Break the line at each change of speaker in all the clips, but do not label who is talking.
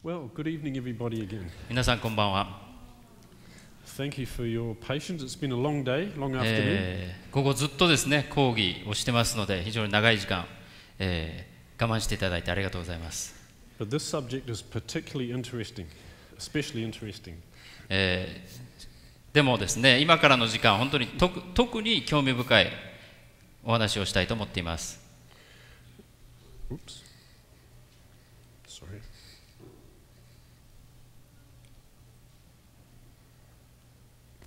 Well, good evening, everybody, again.
皆さんこんばんは。
Thank you for your patience. It's been a long day, long afternoon.
午後ずっとですね、講義をしてますので、非常に長い時間、我慢していただいてありがとうございます。
But this subject is particularly interesting, especially interesting.
でもですね、今からの時間、本当に特に興味深いお話をしたいと思っています。
Oops. Sorry.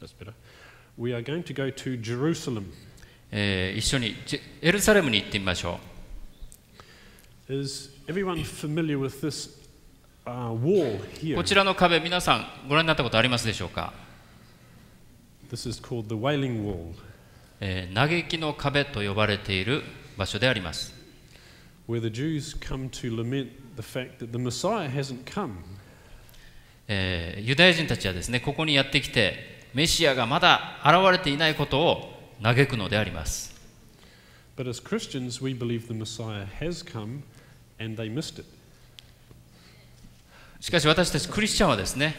That's better. We are going to go to Jerusalem.
一緒にエルサレムに行ってみましょう。
Is everyone familiar with this wall here?
こちらの壁、皆さんご覧になったことありますでしょうか？
This is called the Wailing Wall.
嘆きの壁と呼ばれている場所であります。
Where the Jews come to lament the fact that the Messiah hasn't come.
ユダヤ人たちはですね、ここにやってきて、メシアがまだ現れていないことを嘆くのであります。
But as Christians, we believe the Messiah has come and they missed it.
しかし私たちクリスチャンはですね、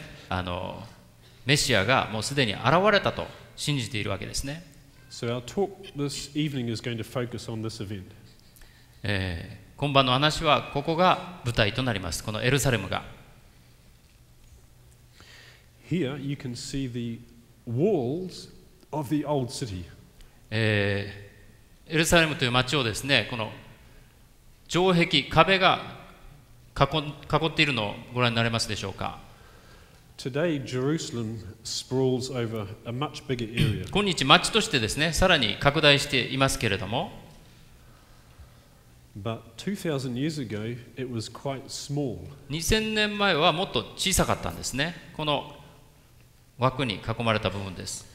メシアがもうすでに現れたと信じているわけですね。
So our talk this evening is going to focus on this event.
今晩の話はここが舞台となります。このエルサレムが。
Here you can see the walls of the old city.
エルサレムという町をですね、この城壁、壁が囲っているのをご覧になれますでしょうか。
Today, Jerusalem sprawls over a much bigger area.
今日町としてですね、さらに拡大していますけれども、
But 2,000 years ago, it was quite small.
2000年前はもっと小さかったんですね。この枠に囲まれた部分です。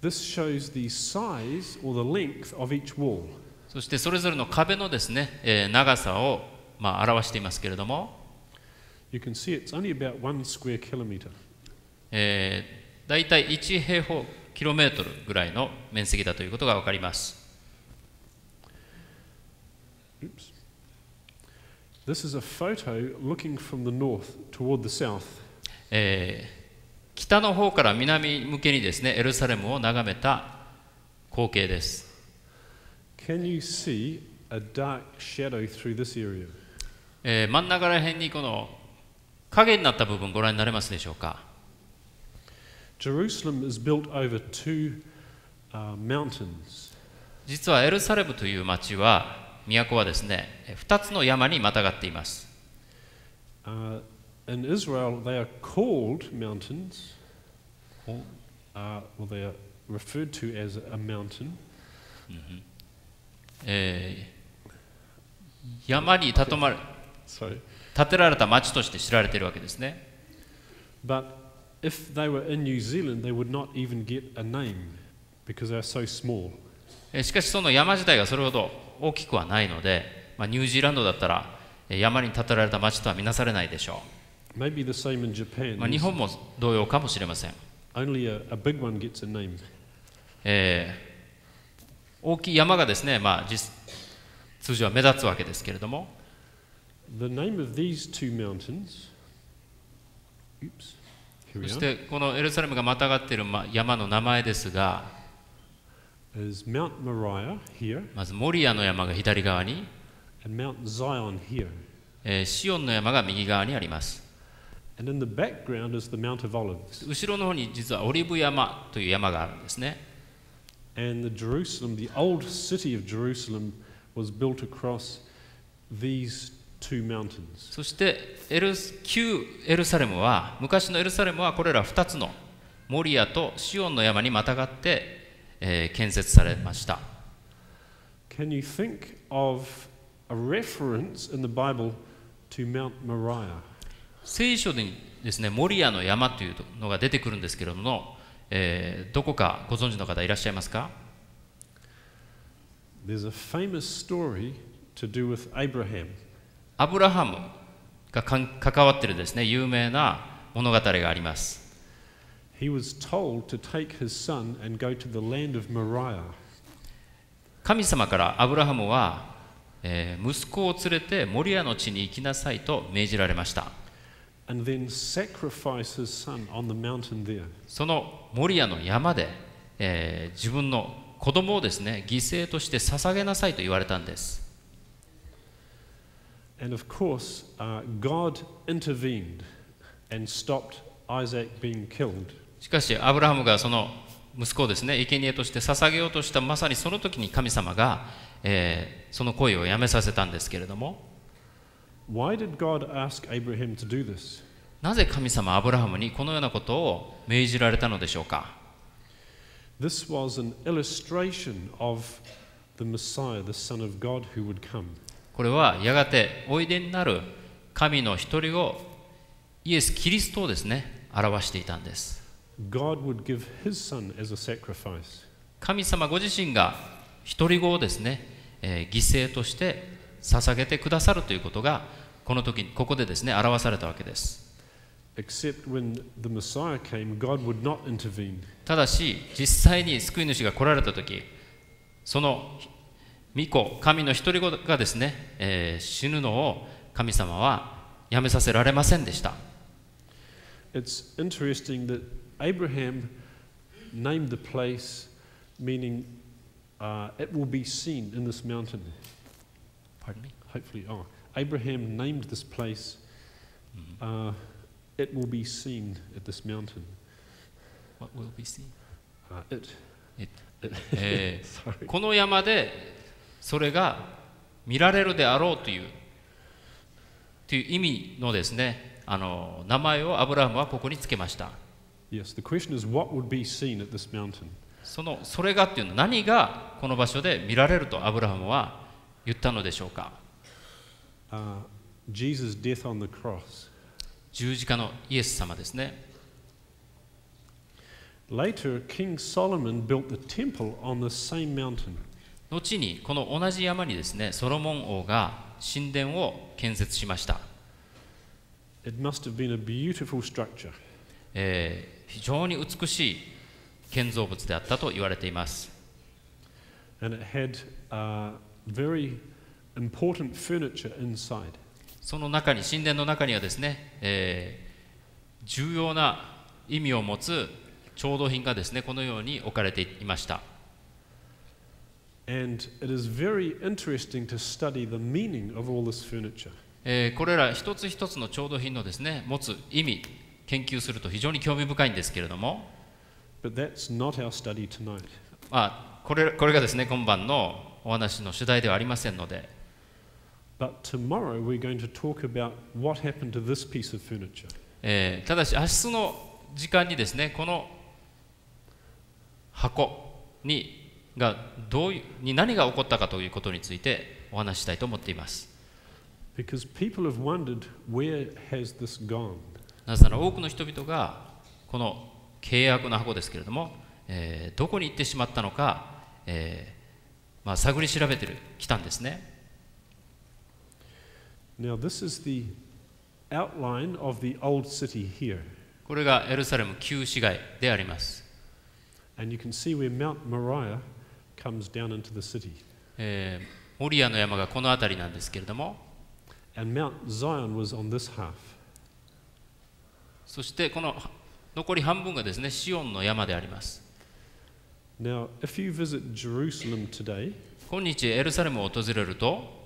This shows the size or the length of each wall.
そしてそれぞれの壁のですね、長さを表していますけれども、
You can see it's only about 1 square kilometer.
だいたい1平方キロメートルぐらいの面積だということがわかります。
Oops. This is a photo looking from the north toward the south.
北の方から南向けにですね、エルサレムを眺めた光景です。
Can you see a dark shadow through this area?
真ん中ら辺にこの影になった部分ご覧になれますでしょうか。
Jerusalem is built over two mountains.
実はエルサレムという町は都はですね、2つの山にまたがっています。
In Israel, they are called mountains, or they are referred to as a mountain.
山に建てられた町として知られているわけですね。
But if they were in New Zealand, they would not even get a name because they are so small.
しかしその山自体がそれほど大きくはないので、ニュージーランドだったら山に建てられた町とは見なされないでしょう。
Maybe the same in Japan.
日本も同様かもしれません。
Only a big one gets a name.
大きい山がですね、通常は目立つわけですけれども、
The name of these two mountains, oops, here we
そし
are,
てこのエルサレムがまたがっている山の名前ですが、
is Mount Moriah here
まずモリアの山が左側に、
and Mount Zion here.
シオンの山が右側にあります。
And in the background is the Mount of Olives.
後ろの方に実はオリーブ山という山があるんですね。
And the old city of Jerusalem was built across these two mountains.
そして旧エルサレムは、昔のエルサレムはこれら2つのモリアとシオンの山にまたがって、建設されました。
Can you think of a reference in the Bible to Mount Moriah?
聖書にですね、モリアの山というのが出てくるんですけれども、どこかご存知の方いらっしゃいますか？
There's a famous story to do with Abraham.
アブラハムが関わっているですね、有名な物語があります。
He was told to take his son and go to the land of Moriah.
神様からアブラハムは、息子を連れてモリアの地に行きなさいと命じられました。
and then sacrifice his son on the mountain there.
そのモリアの山で、自分の子供をですね、犠牲として捧げなさいと言われたんです。
And of course, God intervened and stopped Isaac being killed.
しかしアブラハムがその息子をですね、生贄として捧げようとしたまさにその時に神様が、その行為をやめさせたんですけれども、
Why did God ask Abraham to do this?
なぜ神様はアブラハムにこのようなことを命じられたのでしょうか。
This was an illustration of the Messiah, the Son of God, who would come.
これはやがておいでになる神の一人をイエス・キリストをですね、表していたんです。
God would give his son as a sacrifice.
神様ご自身が一人子をですね、犠牲として捧げてくださるということがこの時ここでですね、表されたわけです。
Except when the Messiah came, God would not intervene.
ただし実際に救い主が来られた時、その御子、神の一人子がですね、死ぬのを神様はやめさせられませんでした。
It's interesting that Abraham named the place, meaning it will be seen in this mountain.
Pardon me?
Hopefully, Abraham named this place, it will be seen at this mountain.
What will be seen?
It.
この山でそれが見られるであろうという意味のですね、名前をアブラハムはここにつけました。
Yes, the question is what would be seen at this mountain?
それがっていうのは何がこの場所で見られるとアブラハムは言ったのでしょうか。
Jesus' death on the cross.
十字架のイエス様ですね。
Later, King Solomon built the temple on the same mountain.
後にこの同じ山にですね、ソロモン王が神殿を建設しました。
It must have been a beautiful structure.
非常に美しい建造物であったと言われています。
And it had very important furniture inside.
その中に、神殿の中にはですね、重要な意味を持つ調度品がですね、このように置かれていました。
And it is very interesting to study the meaning of all this furniture.
これら一つ一つの調度品のですね、持つ意味、研究すると非常に興味深いんですけれども、
But that's not our study tonight.
これがですね、今晩のお話の主題ではありませんので、
But tomorrow we're going to talk about what happened to this piece of furniture.
ただし明日の時間にですね、この箱に何が起こったかということについてお話ししたいと思っています。
Because people have wondered, where has this gone?
なぜなら多くの人々がこの契約の箱ですけれども、どこに行ってしまったのか、探り調べてきたんですね。
Now this is the outline of the old city here.
これがエルサレム旧市街であります。
And you can see where Mount Moriah comes down into the city.
モリアの山がこの辺りなんですけれども、
And Mount Zion was on this half.
そしてこの残り半分がですね、シオンの山であります。
Now, if you visit Jerusalem today,
今日エルサレムを訪れると、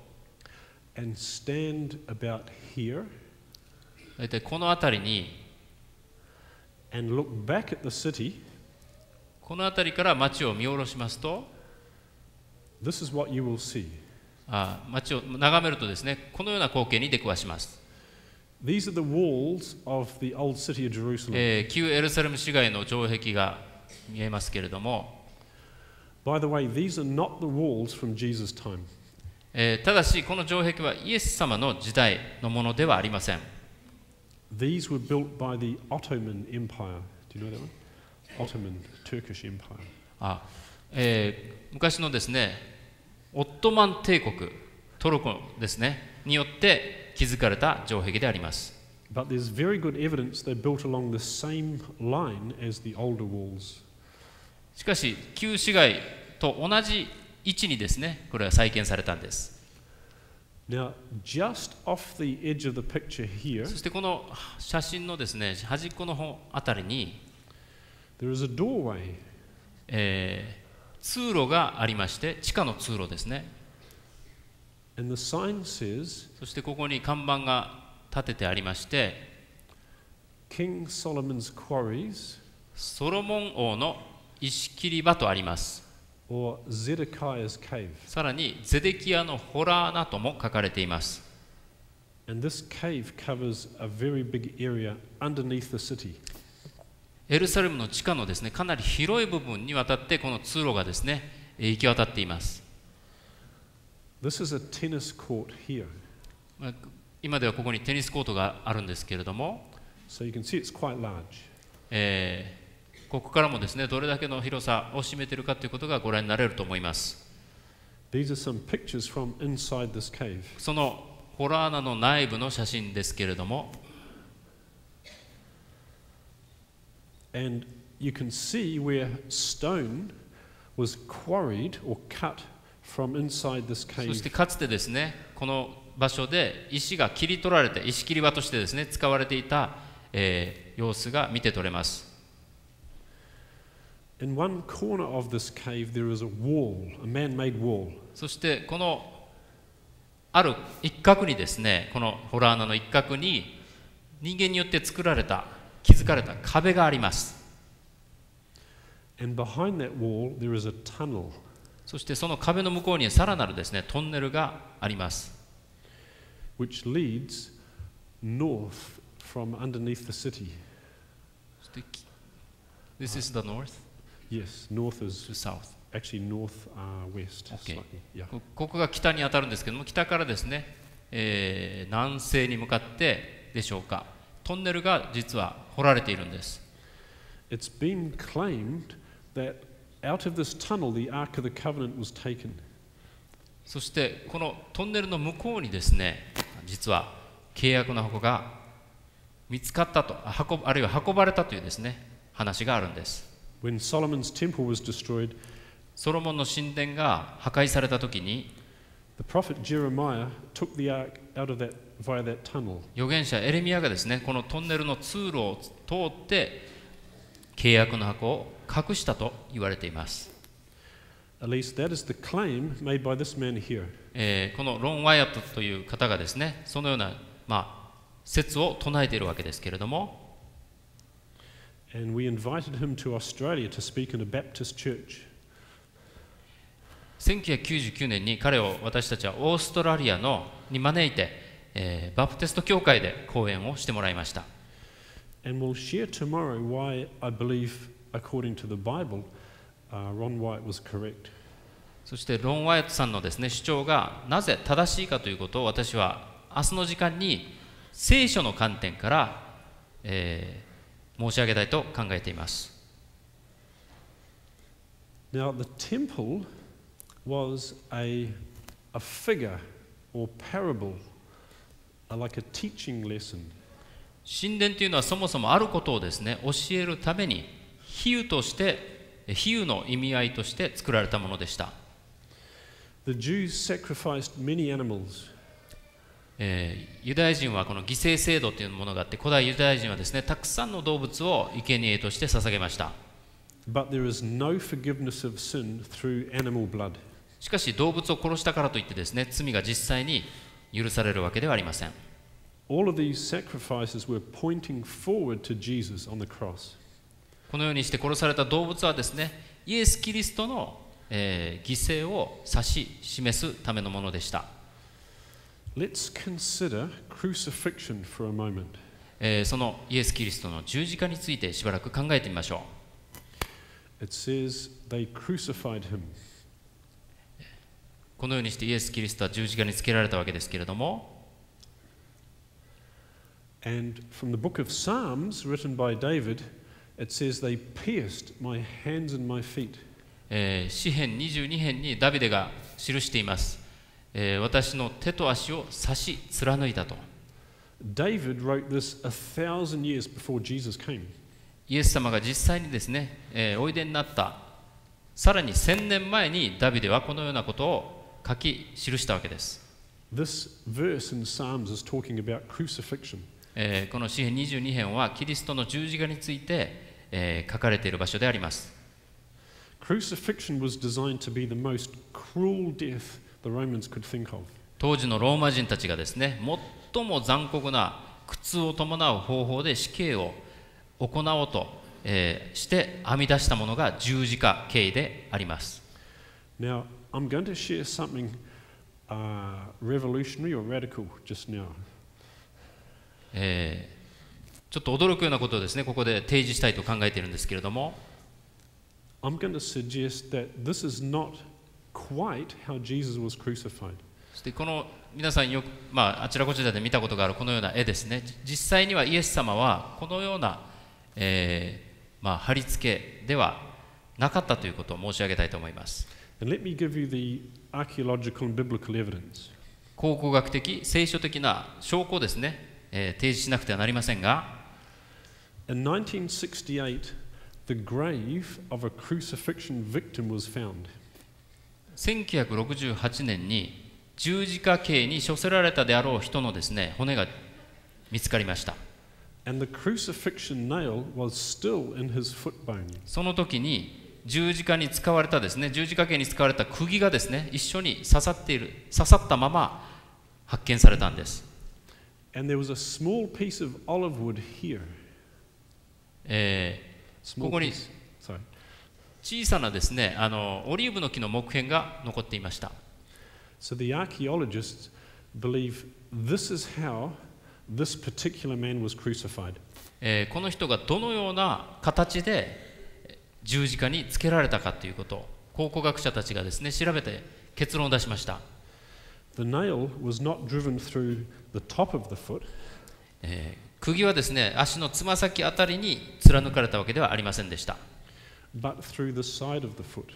and stand about here,
大体この辺りに、
and look back at the city,
この辺りから街を見下ろしますと、
this is what you will see.
街を眺めるとですね、このような光景に出くわします。
These are the walls of the old city of Jerusalem.
旧エルサレム市街の城壁が見えますけれども、
By the way, these are not the walls from Jesus' time.
ただしこの城壁はイエス様の時代のものではありません。
These were built by the Ottoman Empire. Do you know that one? Ottoman, Turkish Empire.
昔のですね、オットマン帝国、トルコですね、によって築かれた城壁であります。
But there's very good evidence they're built along the same line as the older walls.
しかし旧市街と同じ位置にですね、これは再建されたんです。
Now, just off the edge of the picture here,
そしてこの写真のですね、端っこの方あたりに、
there is a doorway.
通路がありまして、地下の通路ですね。
And the sign says,
そしてここに看板が立ててありまして、
King Solomon's quarries,
ソロモン王の石切り場とあります。
or Zedekiah's cave.
さらにゼデキヤの洞穴とも書かれています。
And this cave covers a very big area underneath the city.
エルサレムの地下のですね、かなり広い部分にわたってこの通路がですね、行き渡っています。
This is a tennis court here.
今ではここにテニスコートがあるんですけれども、
So you can see it's quite large.
ここからもですね、どれだけの広さを占めているかということがご覧になれると思います。
These are some pictures from inside this cave.
その洞穴の内部の写真ですけれども、
And you can see where stone was quarried or cut from inside this
そし
cave.
てかつてですね、この場所で石が切り取られて、石切り場としてですね、使われていた、様子が見て取れます。
In one corner of this cave there is a wall, a man-made wall.
そしてこのある一角にですね、この洞穴の一角に人間によって作られた、築かれた壁があります。
And behind that wall there is a tunnel.
そしてその壁の向こうにさらなるですね、トンネルがあります。
Which leads north from underneath the city.
This is the north?
Yes, north is
To south.
actually north west.
Okay.
Slightly, yeah.
ここが北に当たるんですけども、北からですね、南西に向かってでしょうか、トンネルが実は掘られているんです。
It's been claimed that out of this tunnel the Ark of the Covenant was taken.
そしてこのトンネルの向こうにですね、実は契約の箱が見つかったと、あるいは運ばれたというですね、話があるんです。
When Solomon's temple was destroyed,
ソロモンの神殿が破壊されたときに、
the prophet Jeremiah took the ark out of that via that tunnel.
預言者エレミヤがですね、このトンネルの通路を通って契約の箱を隠したと言われています。
At least that is the claim made by this man here.
このロン・ワイアットという方がですね、そのような、説を唱えているわけですけれども、
And we invited him to Australia to speak in a Baptist church.
1999年に彼を私たちはオーストラリアに招いて、バプテスト教会で講演をしてもらいました。
And we'll share tomorrow why I believe, according to the Bible, Ron White was correct.
そしてロン・ワイアットさんのですね、主張がなぜ正しいかということを私は明日の時間に聖書の観点から、申し上げたいと考えています。
Now, the temple was a figure or parable, like a teaching lesson.
神殿というのはそもそもあることをですね、教えるために比喩として、比喩の意味合いとして作られたものでした。
The Jews sacrificed many animals.
ユダヤ人はこの犠牲制度というものがあって、古代ユダヤ人はですね、たくさんの動物を生贄として捧げました。
But there is no forgiveness of sin through animal blood.
しかし動物を殺したからといってですね、罪が実際に許されるわけではありません。
All of these sacrifices were pointing forward to Jesus on the cross.
このようにして殺された動物はですね、イエス・キリストの、犠牲を指し示すためのものでした。
Let's consider crucifixion for a moment.
そのイエス・キリストの十字架についてしばらく考えてみましょう。
It says they crucified him.
このようにしてイエス・キリストは十字架につけられたわけですけれども、
And from the book of Psalms written by David, it says they pierced my hands and my feet.
詩編22編にダビデが記しています。私の手と足を刺し貫いたと。
David wrote this 1,000 years before Jesus came.
イエス様が実際にですね、おいでになったさらに1000年前にダビデはこのようなことを記したわけです。
This verse in Psalms is talking about crucifixion.
この詩編22編はキリストの十字架について、書かれている場所であります。
Crucifixion was designed to be the most cruel death the Romans could think of.
当時のローマ人たちがですね、最も残酷な苦痛を伴う方法で死刑を行おうと、して編み出したものが十字架刑であります。
Now, I'm going to share something revolutionary or radical just now.
ちょっと驚くようなことをですね、ここで提示したいと考えているんですけれども、
I'm going to suggest that this is not quite how Jesus was crucified.
そしてこの皆さんよく、あちらこちらで見たことがあるこのような絵ですね。実際にはイエス様はこのような、貼り付けではなかったということを申し上げたいと思います。
And let me give you the archaeological and biblical evidence.
考古学的、聖書的な証拠をですね、提示しなくてはなりませんが、
In 1968, the grave of a crucifixion victim was found.
1968年に十字架刑に処せられたであろう人のですね、骨が見つかりました。
And the crucifixion nail was still in his foot bone.
その時に十字架に使われたですね、十字架刑に使われた釘がですね、一緒に刺さったまま発見されたんです。
And there was a small piece of olive wood here.
ここに小さなですね、オリーブの木の木片が残っていました。
So the archaeologists believe this is how this particular man was crucified.
この人がどのような形で十字架につけられたかということを考古学者たちがですね、調べて結論を出しました。
The nail was not driven through the top of the foot.
釘はですね、足のつま先あたりに貫かれたわけではありませんでした。
But through the side of the foot.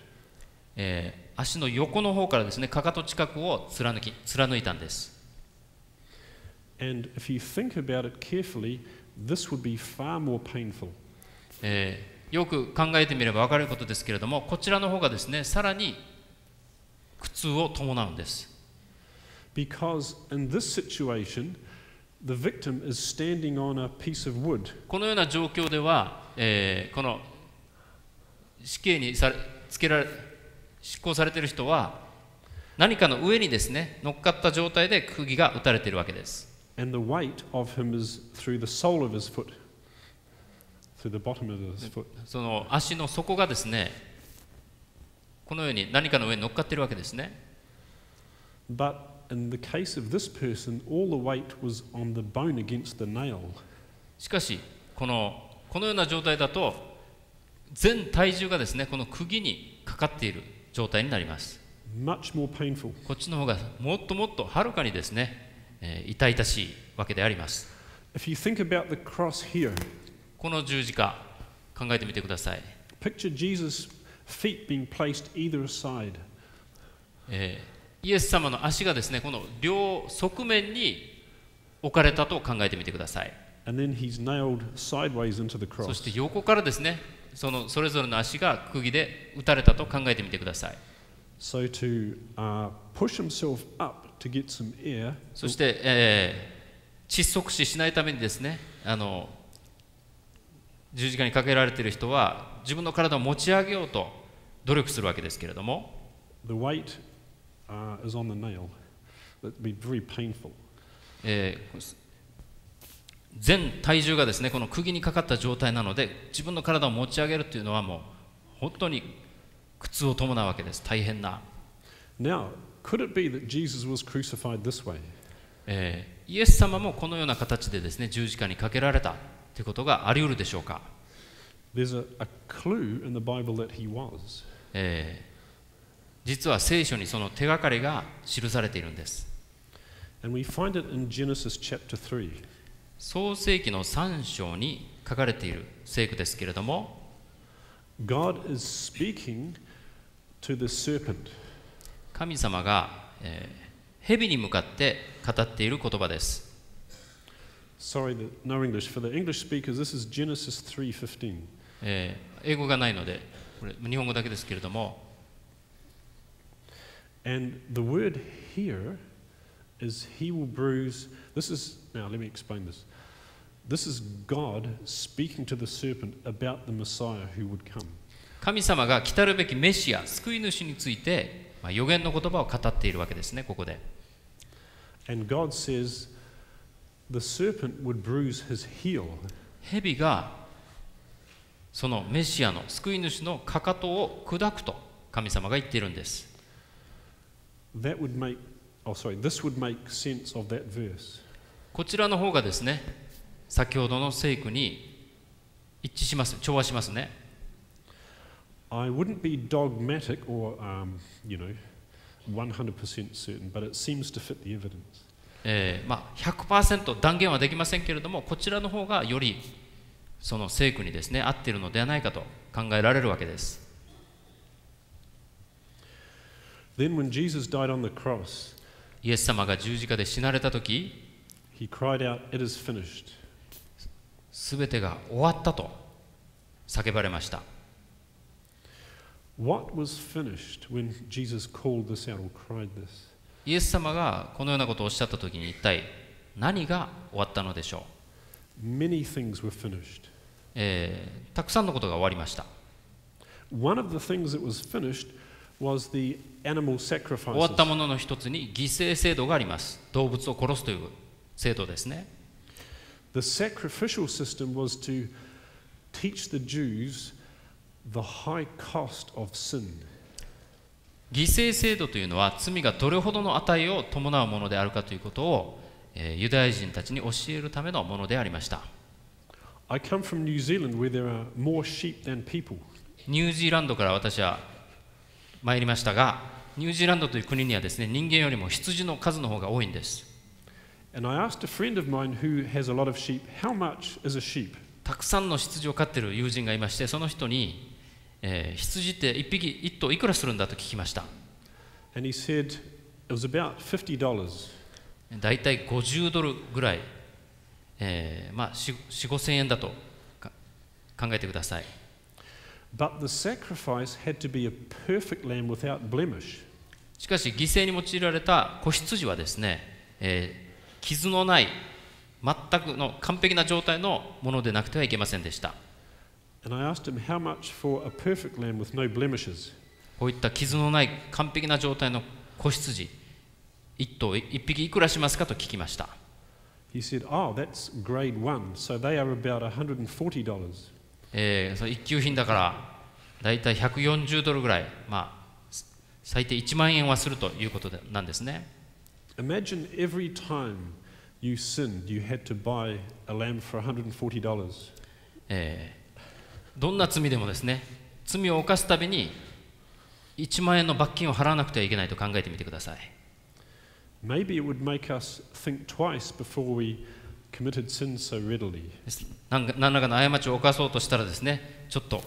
足の横の方からですね、かかと近くを貫いたんです。
And if you think about it carefully, this would be far more painful.
よく考えてみれば分かることですけれども、こちらの方がですね、さらに苦痛を伴うんです。
Because in this situation, the victim is standing on a piece of wood.
このような状況では、この死刑に執行されている人は何かの上にですね、乗っかった状態で釘が打たれているわけです。
And the weight of him is through the sole of his foot, through the bottom of his foot.
その足の底がですね、このように何かの上に乗っかっているわけですね。
But in the case of this person, all the weight was on the bone against the nail.
しかしこのような状態だと全体重がですね、この釘にかかっている状態になります。
Much more painful.
こっちの方がもっともっとはるかにですね、痛々しいわけであります。
If you think about the cross here,
この十字架考えてみてください。
picture Jesus' feet being placed either side.
イエス様の足がですね、この両側面に置かれたと考えてみてください。
And then he's nailed sideways into the cross.
そして横からですね、それぞれの足が釘で打たれたと考えてみてください。
So to push himself up to get some air.
そして、窒息死しないためにですね、十字架にかけられている人は自分の体を持ち上げようと努力するわけですけれども、
The weight is on the nail. That'd be very painful.
全体重がですね、この釘にかかった状態なので、自分の体を持ち上げるというのはもう本当に苦痛を伴うわけです。大変な。
Now, could it be that Jesus was crucified this way?
イエス様もこのような形でですね、十字架にかけられたということがあり得るでしょうか。
There's a clue in the Bible that he was.
実は聖書にその手がかりが記されているんです。
And we find it in Genesis chapter 3.
創世記の3章に書かれている聖句ですけれども、
God is speaking to the serpent.
神様が、蛇に向かって語っている言葉です。
Sorry, no English. For the English speakers, this is Genesis 3:15.
英語がないので、これ日本語だけですけれども、
And the word here is he will bruise. Now let me explain this. This is God speaking to the serpent about the Messiah who would come.
神様が来たるべきメシア、救い主について、預言の言葉を語っているわけですね、ここで。
And God says the serpent would bruise his heel.
蛇がそのメシアの救い主のかかとを砕くと神様が言っているんです。
This would make sense of that verse.
こちらの方がですね、先ほどの聖句に一致します、調和しますね。
I wouldn't be dogmatic or, 100% certain, but it seems to fit the evidence.
100% 断言はできませんけれども、こちらの方がよりその聖句にですね、合っているのではないかと考えられるわけです。
Then when Jesus died on the cross,
イエス様が十字架で死なれたとき、
he cried out, "It is finished."
すべてが終わったと叫ばれました。
What was finished when Jesus called this out or cried this?
イエス様がこのようなことをおっしゃったときに一体何が終わったのでしょう。
Many things were finished.
たくさんのことが終わりました。
One of the things that was finished was the animal sacrifices.
終わったものの一つに犠牲制度があります。動物を殺すという制度ですね。
The sacrificial system was to teach the Jews the high cost of sin.
犠牲制度というのは罪がどれほどの値を伴うものであるかということを、ユダヤ人たちに教えるためのものでありました。
I come from New Zealand where there are more sheep than people.
ニュージーランドから私は参りましたが、ニュージーランドという国にはですね、人間よりも羊の数の方が多いんです。
And I asked a friend of mine who has a lot of sheep, how much is a sheep?
たくさんの羊を飼っている友人がいまして、その人に、羊って一頭いくらするんだと聞きました。
And he said it was about $50.
だいたい$50ぐらい、4、5千円だと考えてください。
But the sacrifice had to be a perfect lamb without blemish.
しかし犠牲に用いられた子羊はですね、傷のない全くの完璧な状態のものでなくてはいけませんでした。
And I asked him how much for a perfect lamb with no blemishes.
こういった傷のない完璧な状態の子羊一匹いくらしますかと聞きました。
He said, "Oh, that's grade 1, so they are about $140."
その一級品だからだいたい$140ぐらい、最低1万円はするということなんですね。
Imagine every time you sinned, you had to buy a lamb for $140.
どんな罪でもですね、罪を犯すたびに1万円の罰金を払わなくてはいけないと考えてみてください。
Maybe it would make us think twice before we committed sin so readily.
何らかの過ちを犯そうとしたらですね、ちょっと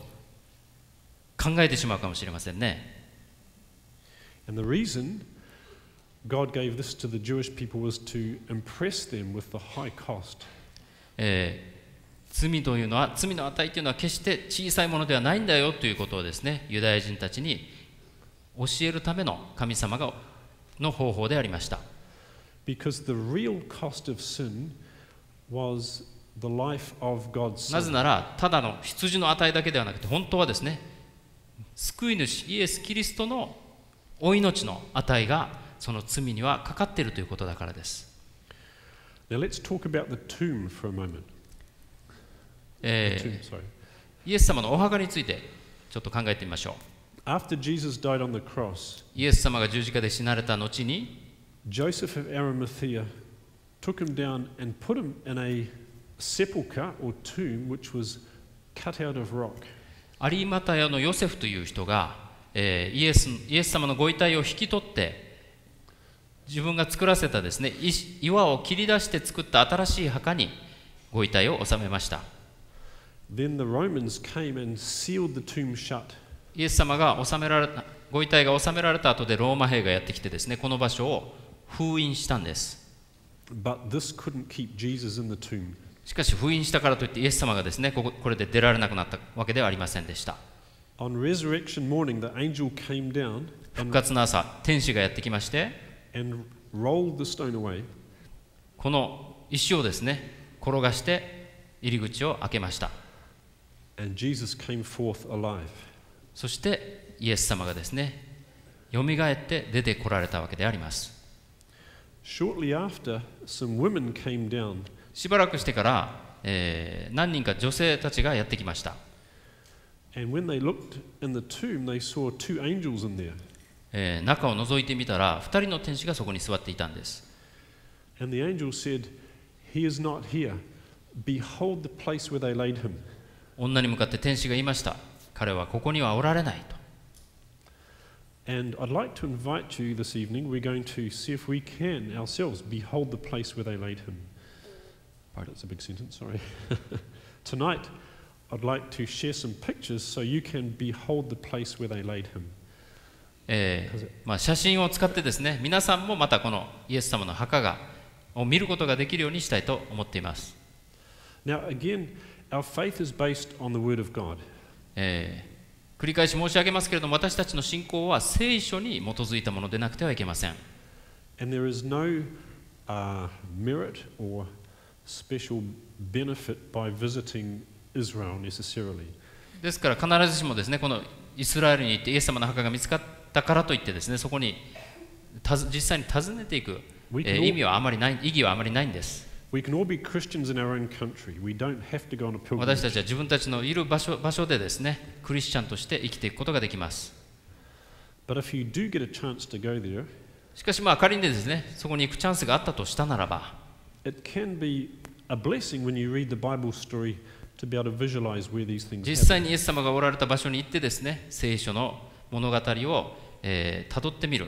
考えてしまうかもしれませんね。
And the reason God gave this to the Jewish people was to impress them with the high cost.
罪というのは、罪の値というのは決して小さいものではないんだよということをですね、ユダヤ人たちに教えるための神様の方法でありました。
Because the real cost of sin was the life of God's Son.
なぜなら、ただの羊の値だけではなくて、本当はですね、救い主イエス・キリストのお命の値がその罪にはかかっているということだからです。
Now let's talk about the tomb for a moment.
イエス様のお墓についてちょっと考えてみましょう。
After Jesus died on the cross,
イエス様が十字架で死なれた後に、
Joseph of Arimathea took him down and put him in a sepulchre or tomb which was cut out of rock.
アリマタヤのヨセフという人が、イエス様のご遺体を引き取って自分が作らせたですね、岩を切り出して作った新しい墓にご遺体を納めました。
Then the Romans came and sealed the tomb shut.
イエス様がご遺体が納められた後でローマ兵がやってきてですね、この場所を封印したんです。
But this couldn't keep Jesus in the tomb.
しかし封印したからといってイエス様がですね、これで出られなくなったわけではありませんでした。
On resurrection morning, the angel came down
復活の朝、天使がやってきまして、
and rolled the stone away.
この石をですね、転がして入り口を開けました。
And Jesus came forth alive.
そしてイエス様がですね、よみがえって出てこられたわけであります。
Shortly after, some women came down.
しばらくしてから、何人か女性たちがやってきました。
And when they looked in the tomb, they saw two angels in there.
中を覗いてみたら、2人の天使がそこに座っていたんです。
And the angel said, He is not here. Behold the place where they laid him.
女に向かって天使が言いました。彼はここにはおられないと。
And I'd like to invite you this evening. We're going to see if we can ourselves behold the place where they laid him. That's a big sentence, sorry. Tonight, I'd like to share some pictures so you can behold the place where they laid him.
写真を使ってですね、皆さんもまたこのイエス様の墓を見ることができるようにしたいと思っています。
Now again, our faith is based on the Word of God.
繰り返し申し上げますけれども、私たちの信仰は聖書に基づいたものでなくてはいけません。
And there is no merit or special benefit by visiting Israel necessarily.
ですから必ずしもですね、このイスラエルに行ってイエス様の墓が見つかったからといってですね、そこに実際に訪ねていく意義はあまりないんです。
We can all be Christians in our own country. We don't have to go on a pilgrimage.
私たちは自分たちのいる場所でですね、クリスチャンとして生きていくことができます。
But if you do get a chance to go there,
しかし仮にですね、そこに行くチャンスがあったとしたならば、
it can be a blessing when you read the Bible story to be able to visualize where these things
実際にイエス様がおられた場所に行ってですね、聖書の物語をたどってみる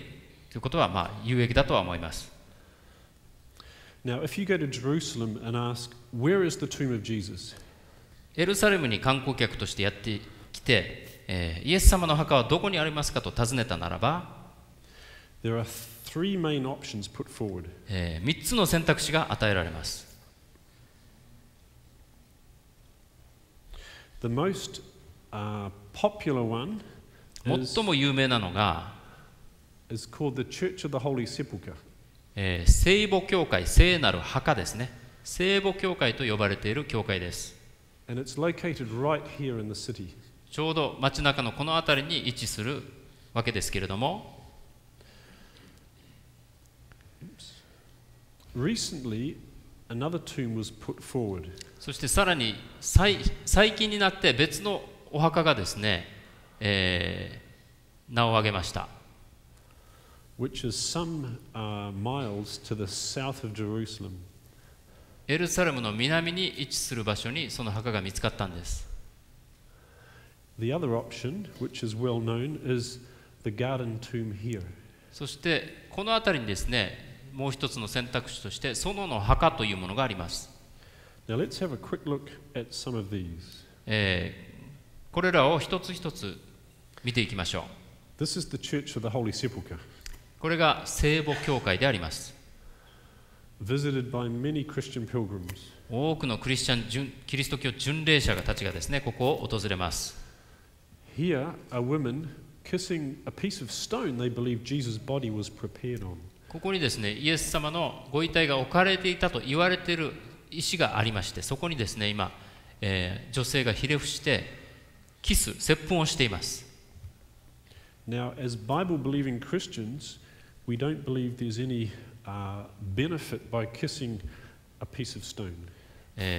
ということは有益だとは思います。
Now, if you go to Jerusalem and ask, where is the tomb of Jesus?
エルサレムに観光客としてやってきて、イエス様の墓はどこにありますかと尋ねたならば、
There are three main options put forward.
3つの選択肢が与えられます。
The most popular one
最も有名なのが
is called the Church of the Holy Sepulchre.
聖母教会、聖なる墓ですね。聖母教会と呼ばれている教会です。
And it's located right here in the city.
ちょうど街中のこの辺りに位置するわけですけれども、
Recently, another tomb was put forward.
そしてさらに最近になって別のお墓がですね、名を挙げました。
Which is some miles to the south of Jerusalem.
エルサレムの南に位置する場所にその墓が見つかったんです。
The other option, which is well known, is the garden tomb here.
そしてこの辺りにですね、もう一つの選択肢として園の墓というものがあります。
Now let's have a quick look at some of these.
これらを一つ一つ見ていきましょう。
This is the Church of the Holy Sepulchre.
これが聖母教会であります。
Visited by many Christian pilgrims.
多くのキリスト教巡礼者たちがですね、ここを訪れます。
Here are women kissing a piece of stone they believe Jesus' body was prepared on.
ここにですね、イエス様のご遺体が置かれていたと言われている石がありまして、そこにですね、今、女性がひれ伏して接吻をしています。
Now, as Bible-believing Christians, we don't believe there's any benefit by kissing a piece of stone.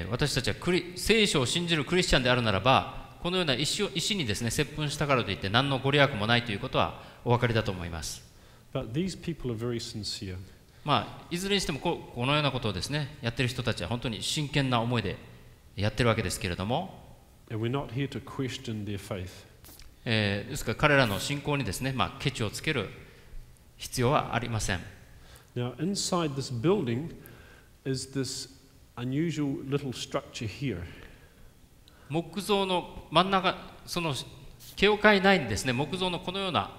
私たちは聖書を信じるクリスチャンであるならば、このような石にですね、接吻したからといって何のご利益もないということはお分かりだと思います。
But these people are very sincere.
いずれにしてもこのようなことをですね、やっている人たちは本当に真剣な思いでやってるわけですけれども、
And we're not here to question their faith.
ですから彼らの信仰にですね、ケチをつける必要はありません。
Now, inside this building is this unusual little structure here.
木造の真ん中、その教会内にですね、木造のこのような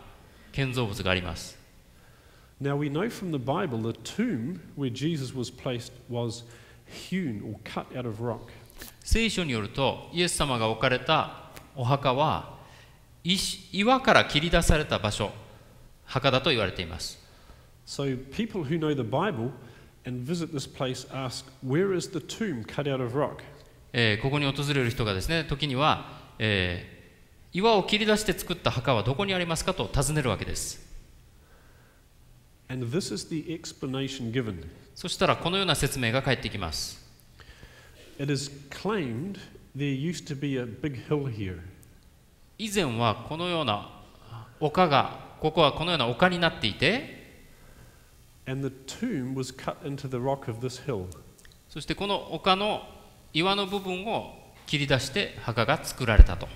建造物があります。
Now we know from the Bible the tomb where Jesus was placed was hewn or cut out of rock.
聖書によると、イエス様が置かれたお墓は岩から切り出された墓だと言われています。
So people who know the Bible and visit this place ask, where is the tomb cut out of rock?
ここに訪れる人がですね、時には、岩を切り出して作った墓はどこにありますかと尋ねるわけです。
And this is the explanation given.
そしたらこのような説明が返ってきます。
It is claimed there used to be a big hill here.
以前はこのような丘が、ここはこのような丘になっていて、
And the tomb was cut into the rock of this hill.
そしてこの丘の岩の部分を切り出して墓が作られたと。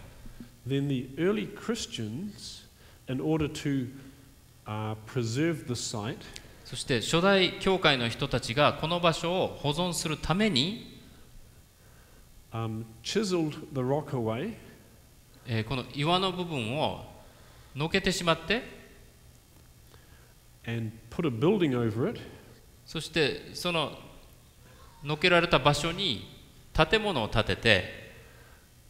Then the early Christians, in order to preserve the site,
そして初代教会の人たちがこの場所を保存するために、
chiseled the rock away,
この岩の部分をのけてしまって、
and put a building over it,
そしてそののけられた場所に建物を建てて、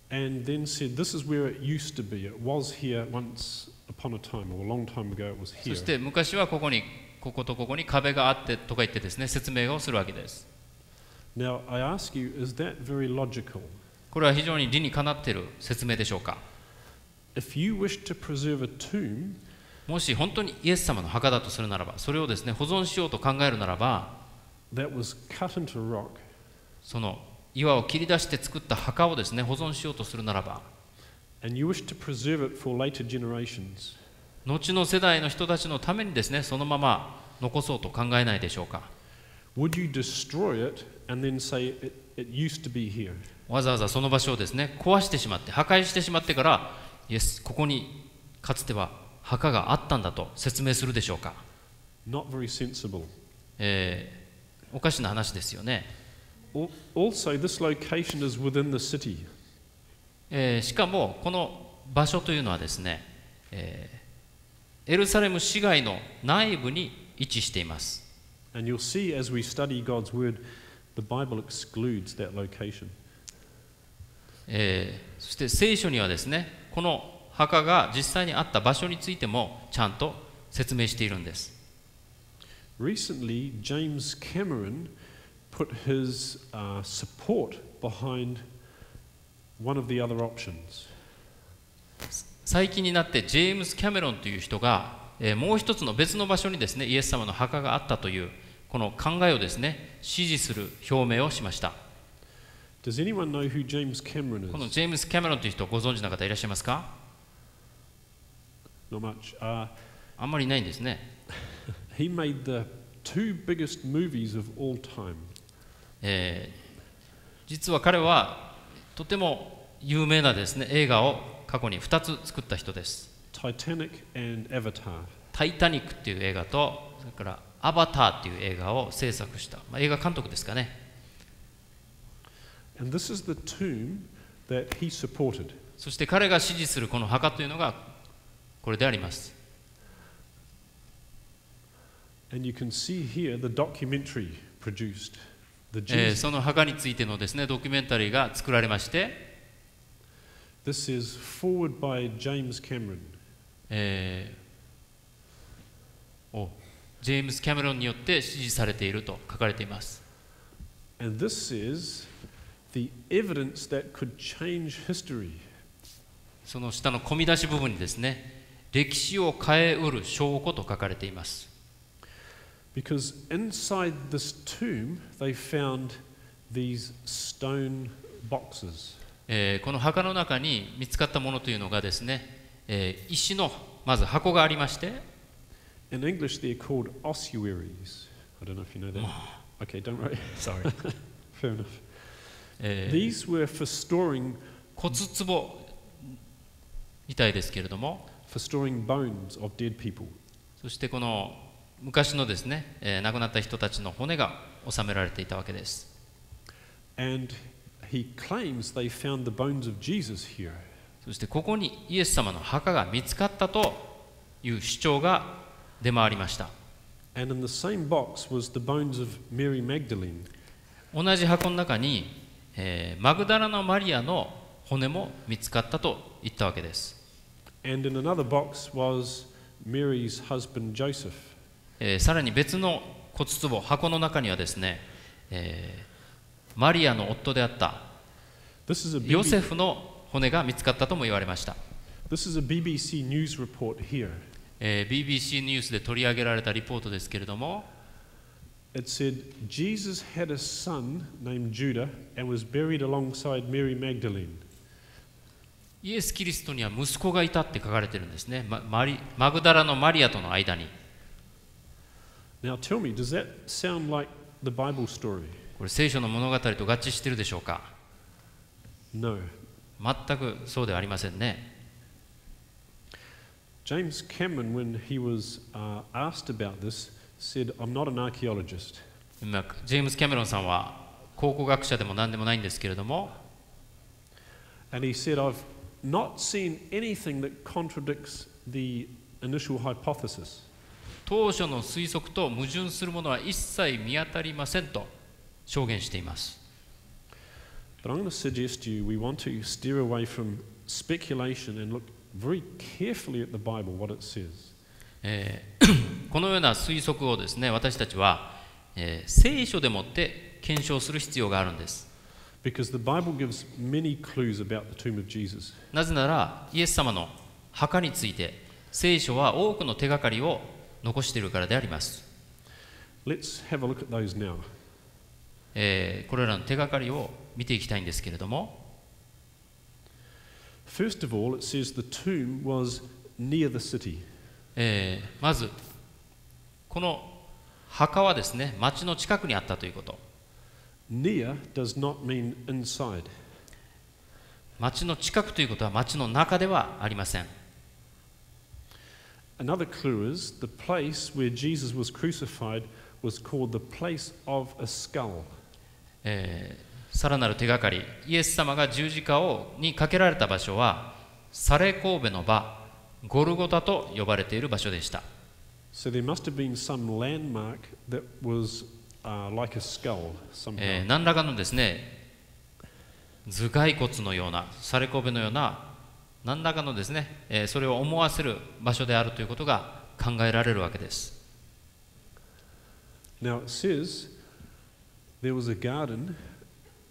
and then said, this is where it used to be. It was here once upon a time, or a long time ago it was
そ
here.
して昔はこことここに壁があってとか言ってですね、説明をするわけです。
Now, I ask you, is that very logical?
これは非常に理にかなっている説明でしょうか。
If you wish to preserve a tomb,
もし本当にイエス様の墓だとするならば、それをですね、保存しようと考えるならば、
that was cut into rock,
その岩を切り出して作った墓をですね、保存しようとするならば、
and you wish to preserve it for later generations,
後の世代の人たちのためにですね、そのまま残そうと考えないでしょうか。
would you destroy it and then say it used to be here?
わざわざその場所をですね、壊してしまって、破壊してしまってから、イエス、ここにかつては墓があったんだと説明するでしょうか。
Not very sensible.
おかしな話ですよね。
Also, this location is within the city.
しかもこの場所というのはですね、エルサレム市街の内部に位置しています。
And you'll see as we study God's word, the Bible excludes that location.
そして聖書にはですね、この墓が実際にあった場所についてもちゃんと説明しているんです。
Recently, James Cameron put his support behind one of the other options.
最近になってジェームス・キャメロンという人が、もう一つの別の場所にですね、イエス様の墓があったというこの考えをですね、支持する表明をしました。
Does anyone know who James Cameron is?
このジェームス・キャメロンという人をご存知の方いらっしゃいますか？
Not much.
あんまりいないんですね。
He made the two biggest movies of all time.
実は彼はとても有名なですね、映画を過去に2つ作った人です。
Titanic and Avatar.
タイタニックっていう映画と、それからアバターっていう映画を制作した、映画監督ですかね。
And this is the tomb that he supported.
そして彼が支持するこの墓というのがこれであります。
And you can see here the documentary produced.
その墓についてのですね、ドキュメンタリーが作られまして、
This is forward by James Cameron.
ジェームス・キャメロンによって支持されていると書かれています。
And this is the evidence that could change history.
その下の込み出し部分にですね、歴史を変えうる証拠と書かれています。
Because inside this tomb they found these stone boxes.
この墓の中に見つかったものというのがですね、石のまず箱がありまして、
In English they're called ossuaries. I don't know if you know that. Okay, don't worry.
Sorry.
Fair enough. These were for storing
骨壺みたいですけれども、
for storing bones of dead people.
そしてこの昔のですね、亡くなった人たちの骨が収められていたわけです。
And he claims they found the bones of Jesus here.
そしてここにイエス様の墓が見つかったという主張が出回りました。
And in the same box was the bones of Mary Magdalene.
同じ箱の中に、マグダラのマリアの骨も見つかったと言ったわけです。
And in another box was Mary's husband Joseph.
さらに別の骨壺、箱の中にはですね、マリアの夫であったヨセフの骨が見つかったとも言われました。
This is a BBC news report here.
BBC ニュースで取り上げられたリポートですけれども、
It said Jesus had a son named Judah and was buried alongside Mary Magdalene.
イエス・キリストには息子がいたって書かれてるんですね。マグダラのマリアとの間に。
Now tell me, does that sound like the Bible story?
これ聖書の物語と合致しているでしょうか？
No.
全くそうではありませんね。
James Cameron, when he was asked about this, said, I'm not an archaeologist.
ジェームス・キャメロンさんは考古学者でも何でもないんですけれども、
And he said, I've not seen anything that contradicts the initial hypothesis.
当初の推測と矛盾するものは一切見当たりませんと証言しています。
But I'm going to suggest to you we want to steer away from speculation and look very carefully at the Bible, what it says.
このような推測をですね、私たちは、聖書でもって検証する必要があるんです。
Because the Bible gives many clues about the tomb of Jesus.
なぜなら、イエス様の墓について聖書は多くの手がかりを残しているからであります。
Let's have a look at those now.
これらの手がかりを見ていきたいんですけれども、
First of all, it says the tomb was near the city.
まずこの墓はですね、町の近くにあったということ。
Near does not mean inside.
町の近くということは町の中ではありません。
Another clue is the place where Jesus was crucified was called the place of a skull.
さらなる手がかり、イエス様が十字架にかけられた場所はサレ神戸の場、ゴルゴタと呼ばれている場所でした。
So there must have been some landmark that was like a skull somehow.
何らかのですね、頭蓋骨のような、サレ神戸のような何らかのですね、それを思わせる場所であるということが考えられるわけです。
Now it says there was a garden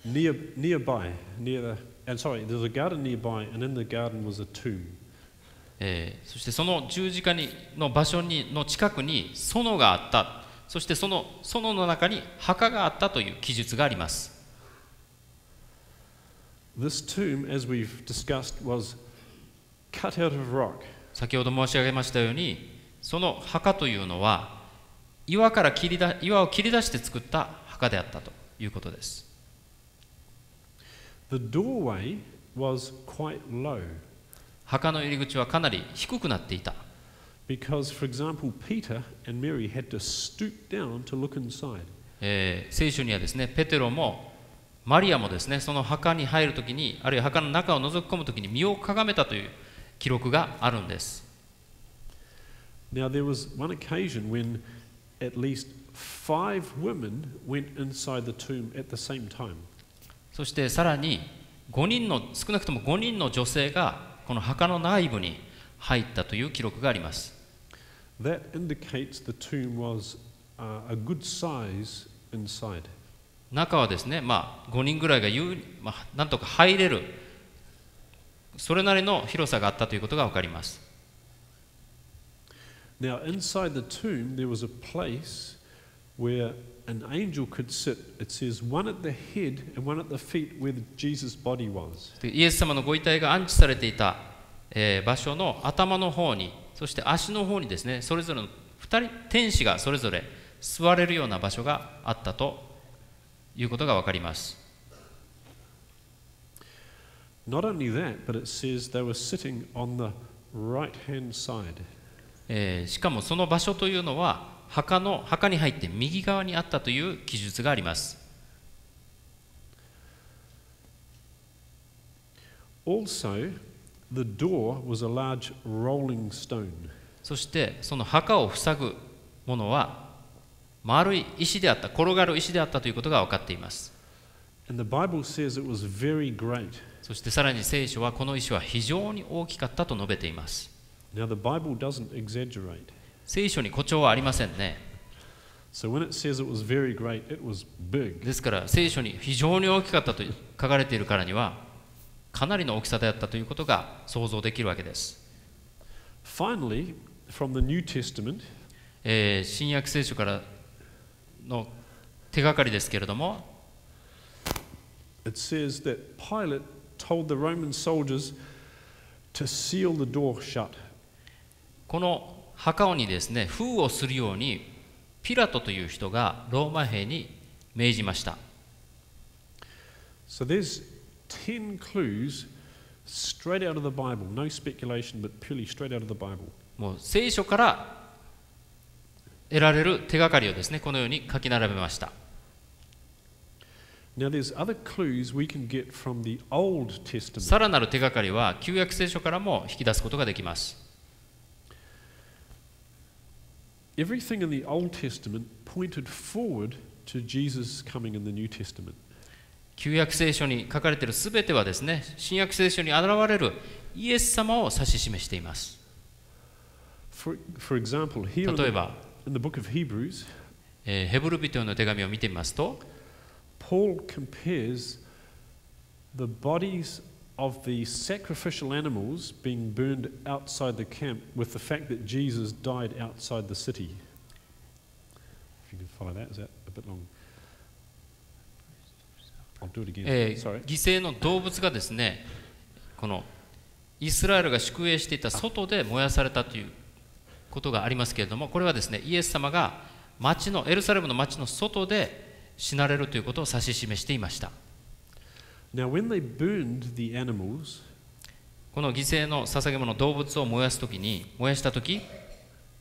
nearby, there was a garden nearby, and in the garden was a tomb.
そしてその十字架の場所の近くに園があった。そしてその園の中に墓があったという記述があります。
This tomb, as we've discussed, was cut out of rock.
先ほど申し上げましたように、その墓というのは岩を切り出して作った墓であったということです。
The doorway was quite low.
墓の入り口はかなり低くなっていた。
Because, for example, Peter and Mary had to stoop down to look inside.
聖書にはですね、ペテロもマリアもですね、その墓に入るときに、あるいは墓の中を覗き込むときに身をかがめたという記録があるんです。
Now, there was one occasion when at least 5 women went inside the tomb at the same time.
そしてさらに少なくとも5人の女性がこの墓の内部に入ったという記録があります。
That indicates the tomb was a good size inside.
中はですね、5人ぐらいがなんとか入れる、それなりの広さがあったということが分かります。
Now, inside the tomb, there was a place where an angel could sit. It says one at the head and one at the feet where Jesus' body was.
イエス様のご遺体が安置されていた場所の頭の方に、そして足の方にですね、それぞれの2人天使がそれぞれ座れるような場所があったということが分かります。
Not only that, but it says they were sitting on the right-hand side.
しかもその場所というのは墓に入って右側にあったという記述があります。
Also, the door was a large rolling stone.
そしてその墓を塞ぐものは丸い石であった、転がる石であったということが分かっています。
And the Bible says it was very great.
そしてさらに聖書はこの石は非常に大きかったと述べています。
Now, the Bible doesn't exaggerate.
聖書に誇張はありませんね。
So when it says it was very great, it was big.
ですから聖書に非常に大きかったと書かれているからにはかなりの大きさであったということが想像できるわけです。
Finally, from the New Testament,
新約聖書からの手がかりですけれども、
it says that Pilate told the Roman soldiers to seal the door shut.
この墓にですね、封をするようにピラトという人がローマ兵に命じました。
So there's 10 clues straight out of the Bible. No speculation, but purely straight out of the Bible.
もう聖書から得られる手がかりをですね、このように書き並べました。
Now there's other clues we can get from the Old Testament.
さらなる手がかりは旧約聖書からも引き出すことができます。
Everything in the Old Testament pointed forward to Jesus coming in the New Testament.
旧約聖書に書かれているすべてはですね、新約聖書に現れるイエス様を指し示しています。
For example, here
例えば、
in the book of Hebrews,
ヘブル人への手紙を見てみますと、
Paul compares the bodies of the sacrificial animals being burned outside the camp with the fact that Jesus died outside the city. If you can follow that, is that a bit long? I'll do it again. Sorry.
犠牲の動物がですね、このイスラエルが宿営していた外で燃やされたということがありますけれども、これはですね、イエス様がエルサレムの町の外で死なれるということを指し示していました。
Now, when they burned the animals,
この犠牲の捧げ物、動物を燃やしたとき、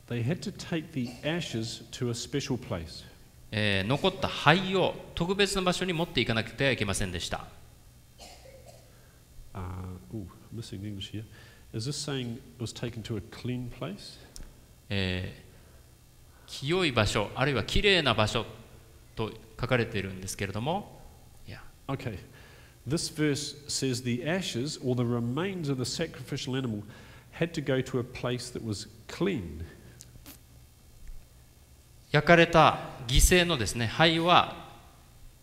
they had to take the ashes to a special place.
残った灰を特別な場所に持っていかなくてはいけませんでした。
Missing English here. Is this saying it was taken to a clean place?
清い場所、あるいはきれいな場所と書かれているんですけれども、
Okay. This verse says the ashes or the remains of the sacrificial animal had to go to a place that was clean.
焼かれた犠牲のですね、灰は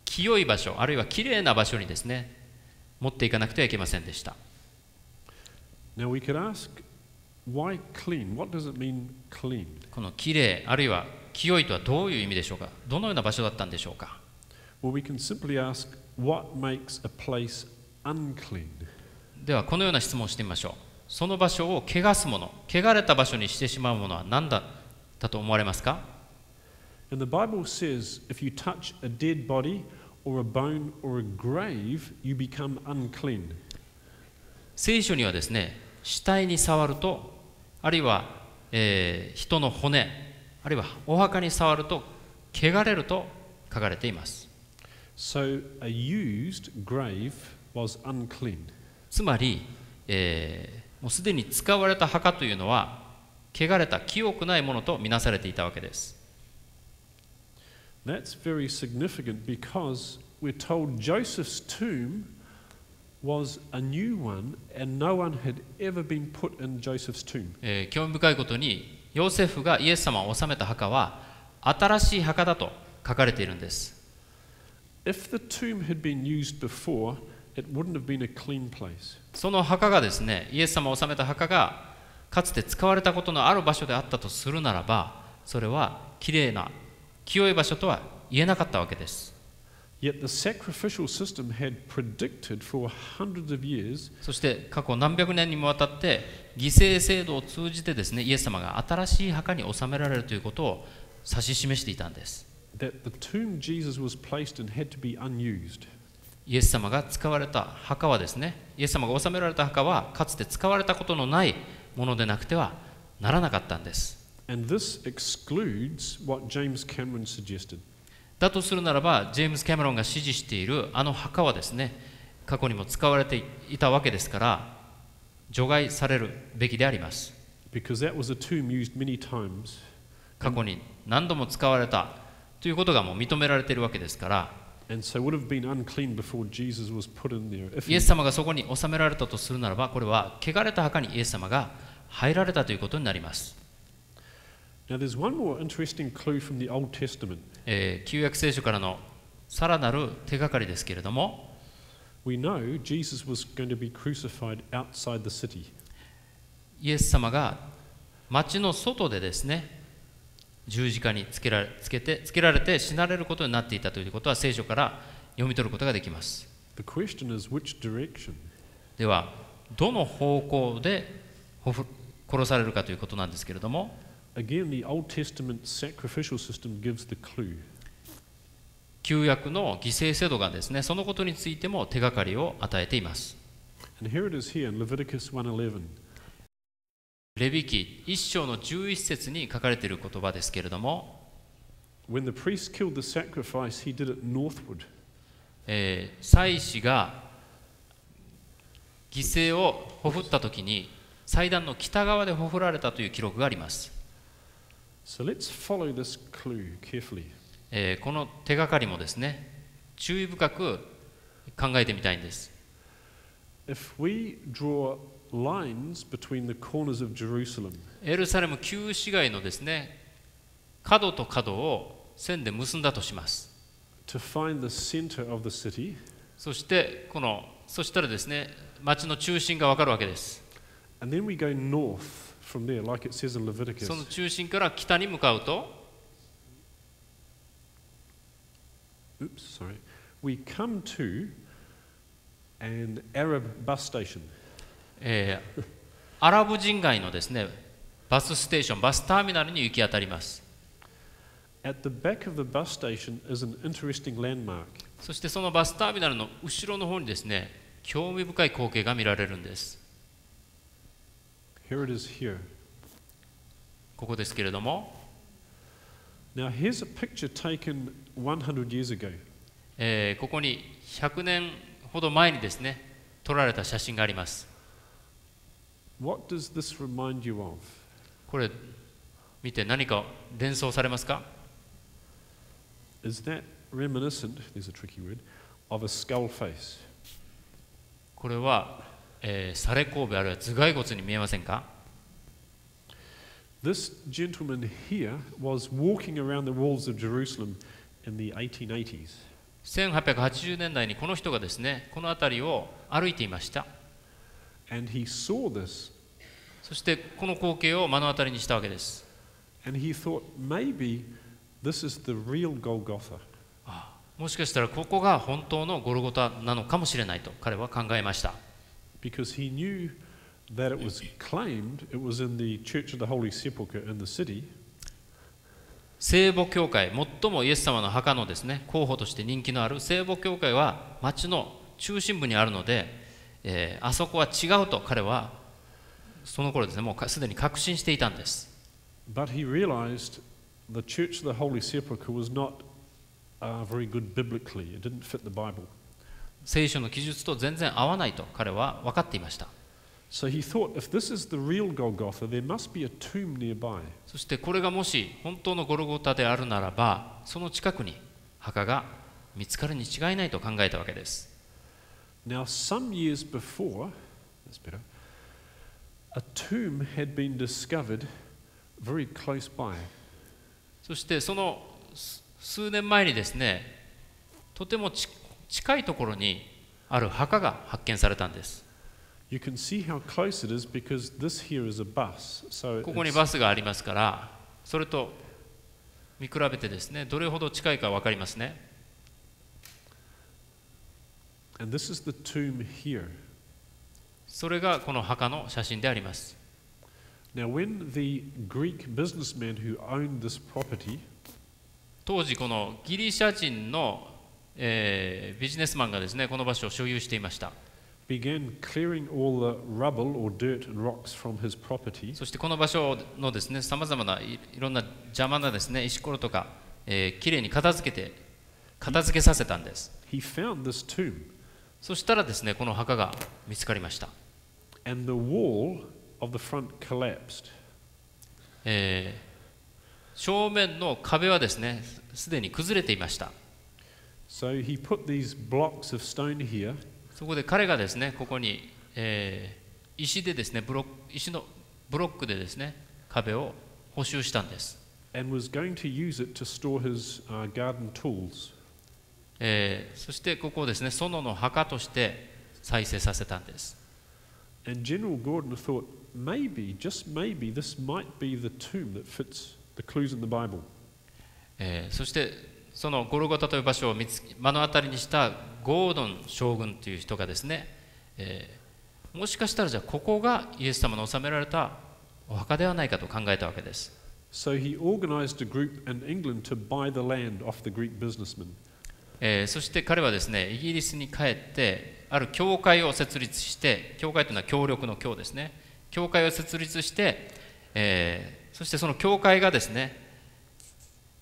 清い場所、あるいはきれいな場所にですね、持っていかなくてはいけませんでした。
Now we could ask, why clean? What does it mean clean?
このきれい、あるいは清いとはどういう意味でしょうか。どのような場所だったんでしょうか。
Well, we can simply ask, what makes a place unclean?
ではこのような質問をしてみましょう。その場所を汚すもの、汚れた場所にしてしまうものは何だったと思われますか？
And the Bible says, if you touch a dead body or a bone or a grave, you become unclean.
聖書にはですね、死体に触ると、あるいは、人の骨、あるいはお墓に触ると汚れると書かれています。
So a used grave was unclean.
つまり、もうすでに使われた墓というのは汚れた清くないものとみなされていたわけです。
That's very significant because we're told Joseph's tomb was a new one and no one had ever been put in Joseph's tomb.
興味深いことにヨセフがイエス様を治めた墓は新しい墓だと書かれているんです。
If the tomb had been used before, it wouldn't have been a clean place.
その墓がですね、イエス様を治めた墓がかつて使われたことのある場所であったとするならば、それはきれいな清い場所とは言えなかったわけです。
Yet the sacrificial system had predicted for hundreds of years
そして過去何百年にもわたって犠牲制度を通じてですね、イエス様が新しい墓に収められるということを指し示していたんです。
that the tomb Jesus was placed in had to be unused.
イエス様が使われた墓はですね、イエス様が収められた墓はかつて使われたことのないものでなくてはならなかったんです。
And this excludes what James Cameron suggested.
だとするならば、ジェームズ・キャメロンが支持しているあの墓はですね、過去にも使われていたわけですから、除外されるべきであります。
Because that was a tomb used many times.
過去に何度も使われたということがもう認められているわけですから、
And so would have been unclean before Jesus was put in there.
イエス様がそこに収められたとするならば、これは汚れた墓にイエス様が入られたということになります。
Now, there's one more interesting clue from the Old Testament.
旧約聖書からのさらなる手がかりですけれども、
We know Jesus was going to be crucified outside the city.
イエス様が町の外でですね、十字架につけられて死なれることになっていたということは聖書から読み取ることができます。
The question is which direction?
では、どの方向で殺されるかということなんですけれども、
Again, the Old Testament sacrificial system gives the clue.
旧約の犠牲制度がですね、そのことについても手がかりを与えています。
And here it is here in Leviticus 1:11.
レビ記1章の11節に書かれている言葉ですけれども、
When the priest killed the sacrifice, he did it northward.
祭司が犠牲をほふったときに祭壇の北側でほふられたという記録があります。
So let's follow this clue carefully.
この手がかりもですね、注意深く考えてみたいんです。
If we draw lines between the corners of Jerusalem,
エルサレム旧市街のですね、角と角を線で結んだとします。
to find the center of the city,
そしたらですね、町の中心がわかるわけです。
and then we go north from there, like it says in Leviticus.
その中心から北に向かうと、
we come to an Arab bus station.
アラブ人街のですね、バスステーション、バスターミナルに行き当たります。
At the back of the bus station is an interesting landmark.
そしてそのバスターミナルの後ろの方にですね、興味深い光景が見られるんです。
Here it is here.
ここですけれども、
Now here's a picture taken 100 years ago.
ここに100年ほど前にですね、撮られた写真があります。
What does this remind you of?
これ見て何か連想されますか？
Is that reminiscent, there's a tricky word, of a skull face?
これは、サレ神戸あるいは頭蓋骨に見えませんか？
This gentleman here was walking around the walls of Jerusalem in the 1880s.
1880年代にこの人がですね、この辺りを歩いていました。
And he saw this.
そしてこの光景を目の当たりにしたわけです。
And he thought, maybe this is the real Golgotha.
もしかしたらここが本当のゴルゴタなのかもしれないと彼は考えました。
Because he knew that it was claimed it was in the Church of the Holy Sepulchre in the city.
聖母教会、最もイエス様の墓のですね、候補として人気のある聖母教会は町の中心部にあるので、あそこは違うと彼はその頃ですね、もうすでに確信していたんです。
But he realized the Church of the Holy Sepulchre was not very good biblically. It didn't fit the Bible.
聖書の記述と全然合わないと彼は分かっていました。
So he thought, if this is the real Golgotha, there must be a tomb nearby.
そしてこれがもし本当のゴルゴタであるならば、その近くに墓が見つかるに違いないと考えたわけです。
Now, some years before, that's better, a tomb had been discovered very close by.
そしてその数年前にですね、とても近いところにある墓が発見されたんです。
You can see how close it is because this here is a bus. So
ここにバスがありますから、それと見比べてですね、どれほど近いか分かりますね。
And this is the tomb here.
それがこの墓の写真であります。
Now, when the Greek businessman who owned this property
当時このギリシャ人の、ビジネスマンがですね、この場所を所有していました。
began clearing all the rubble or dirt and rocks from his property.
そしてこの場所のですね、さまざまないろんな邪魔なですね、石ころとか、きれいに片付けさせたんです。
He found this tomb.
そしたらですね、この墓が見つかりました。
And the wall of the front collapsed.
正面の壁はですね、すでに崩れていました。
So he put these blocks of stone here.
そこで彼がですね、ここに、石でですね、石のブロックでですね、壁を補修したんです。
and was going to use it to store his garden tools.
そしてここをですね、園の墓として再生させたんです。
And General Gordon thought, maybe, just maybe, this might be the tomb that fits the clues in the Bible.
そしてそのゴルゴタという場所を目の当たりにしたゴードン将軍という人がですね、もしかしたらじゃあここがイエス様の納められたお墓ではないかと考えたわけです。
So he organized a group in England to buy the land off the Greek businessmen.
そして彼はですね、イギリスに帰ってある教会を設立して、教会というのは協力の教ですね、教会を設立して、そしてその教会がですね、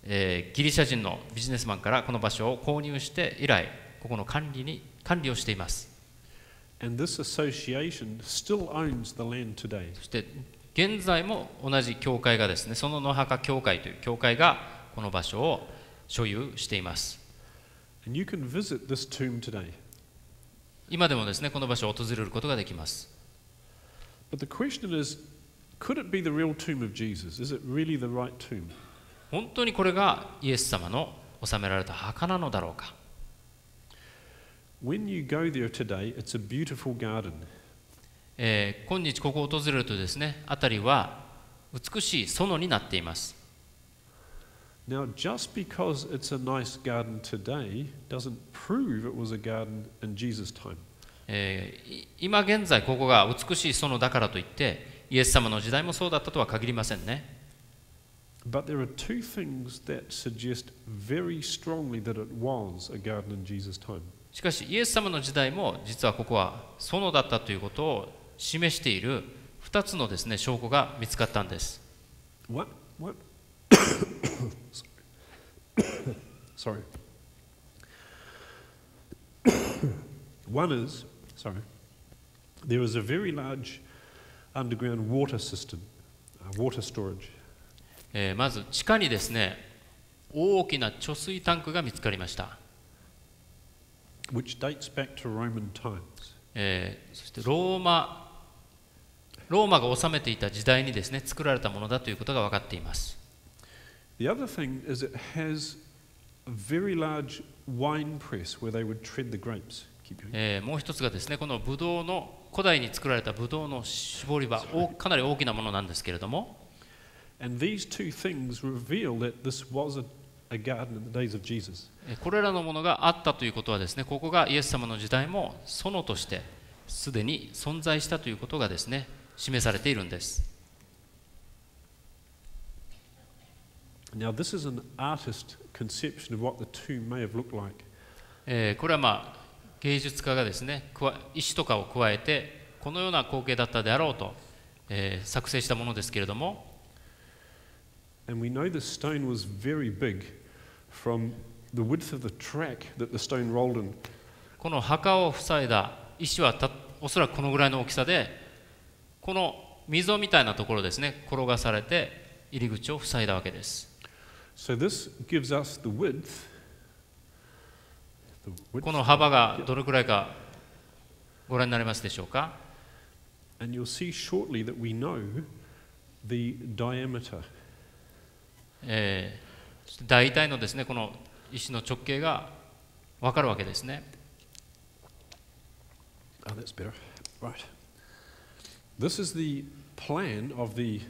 ギリシャ人のビジネスマンからこの場所を購入して以来、ここの管理をしています。
And this association still owns the land today.
そして現在も同じ教会がですね、その野墓教会という教会がこの場所を所有しています。
And you can visit this tomb today.
今でもですね、この場所を訪れることができます。
But the question is, could it be the real tomb of Jesus? Is it really the right tomb?
本当にこれがイエス様の納められた墓なのだろうか。
When you go there today, it's a beautiful garden.
今日ここを訪れるとですね、辺りは美しい園になっています。
Now, just because it's a nice garden today doesn't prove it was a garden in Jesus' time.
今現在ここが美しい園だからといってイエス様の時代もそうだったとは限りませんね。
But there are two things that suggest very strongly that it was a garden in Jesus' time.
しかしイエス様の時代も実はここは園だったということを示している2つのですね、証拠が見つかったんです。
What? Sorry. One is, there is a very large underground water system, water storage.
まず地下にですね、大きな貯水タンクが見つかりました。
Which dates back to Roman times.
そしてローマが治めていた時代にですね、作られたものだということが分かっています。
The other thing is it has a very large wine press where they would tread the grapes.
もう一つがですね、このブドウの古代に作られたブドウの絞り場、かなり大きなものなんですけれども、
And these two things reveal that this was a garden in the days of Jesus.
これらのものがあったということはですね、ここがイエス様の時代も園としてすでに存在したということがですね、示されているんです。
Now, this is an artist conception of what the tomb may have looked like.
これは芸術家がですね、石とかを加えてこのような光景だったであろうと、作成したものですけれども、
And we know the stone was very big from the width of the track that the stone rolled in.
この墓を塞いだ石はおそらくこのぐらいの大きさで、この溝みたいなところですね、転がされて入り口を塞いだわけです。
So this gives us the width.
この幅がどれくらいかご覧になれますでしょうか。
And you'll see shortly that we know the diameter.
大体のですね、この石の直径が分かるわけですね。
Oh, that's better. Right. This is the plan of the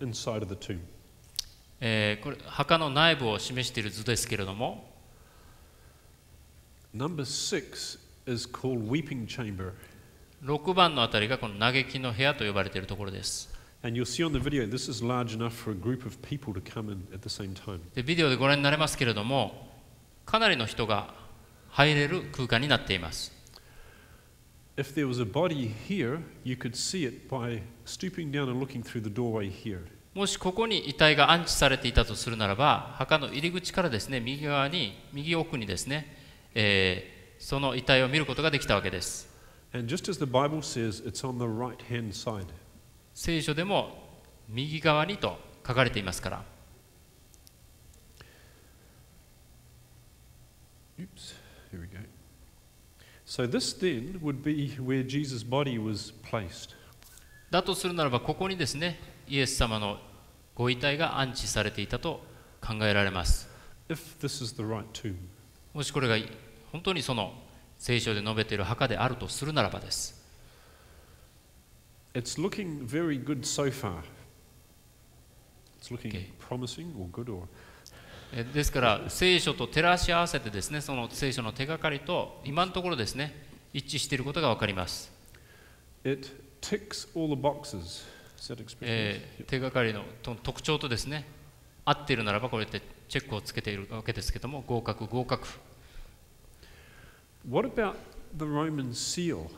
inside of the tomb.
これ墓の内部を示している図ですけれども、
Number 6 is called weeping chamber.
6番のあたりがこの嘆きの部屋と呼ばれているところです。
And you'll see on the video, this is large enough for a group of people to come in at the same time.
でビデオでご覧になれますけれども、かなりの人が入れる空間になっています。
If there was a body here, you could see it by stooping down and looking through the doorway here.
もしここに遺体が安置されていたとするならば、墓の入り口からですね、右奥にですね、その遺体を見ることができたわけです。
And just as the Bible says, it's on the right-hand side.
聖書でも右側にと書かれていますから。
Oops, here we go. So this then would be where Jesus' body was placed.
だとするならば、ここにですね、イエス様のご遺体が安置されていたと考えられます。
if this is the right tomb.
もしこれが本当にその聖書で述べている墓であるとするならばです。
It's looking very good so far. It's looking promising or good or
ですから聖書と照らし合わせてですね、その聖書の手がかりと今のところですね、一致していることが分かります。
It ticks all the boxes. Is that expression?
手がかりの特徴とですね、合っているならばこうやってチェックをつけているわけですけども、合格合格。
What about the Roman seal?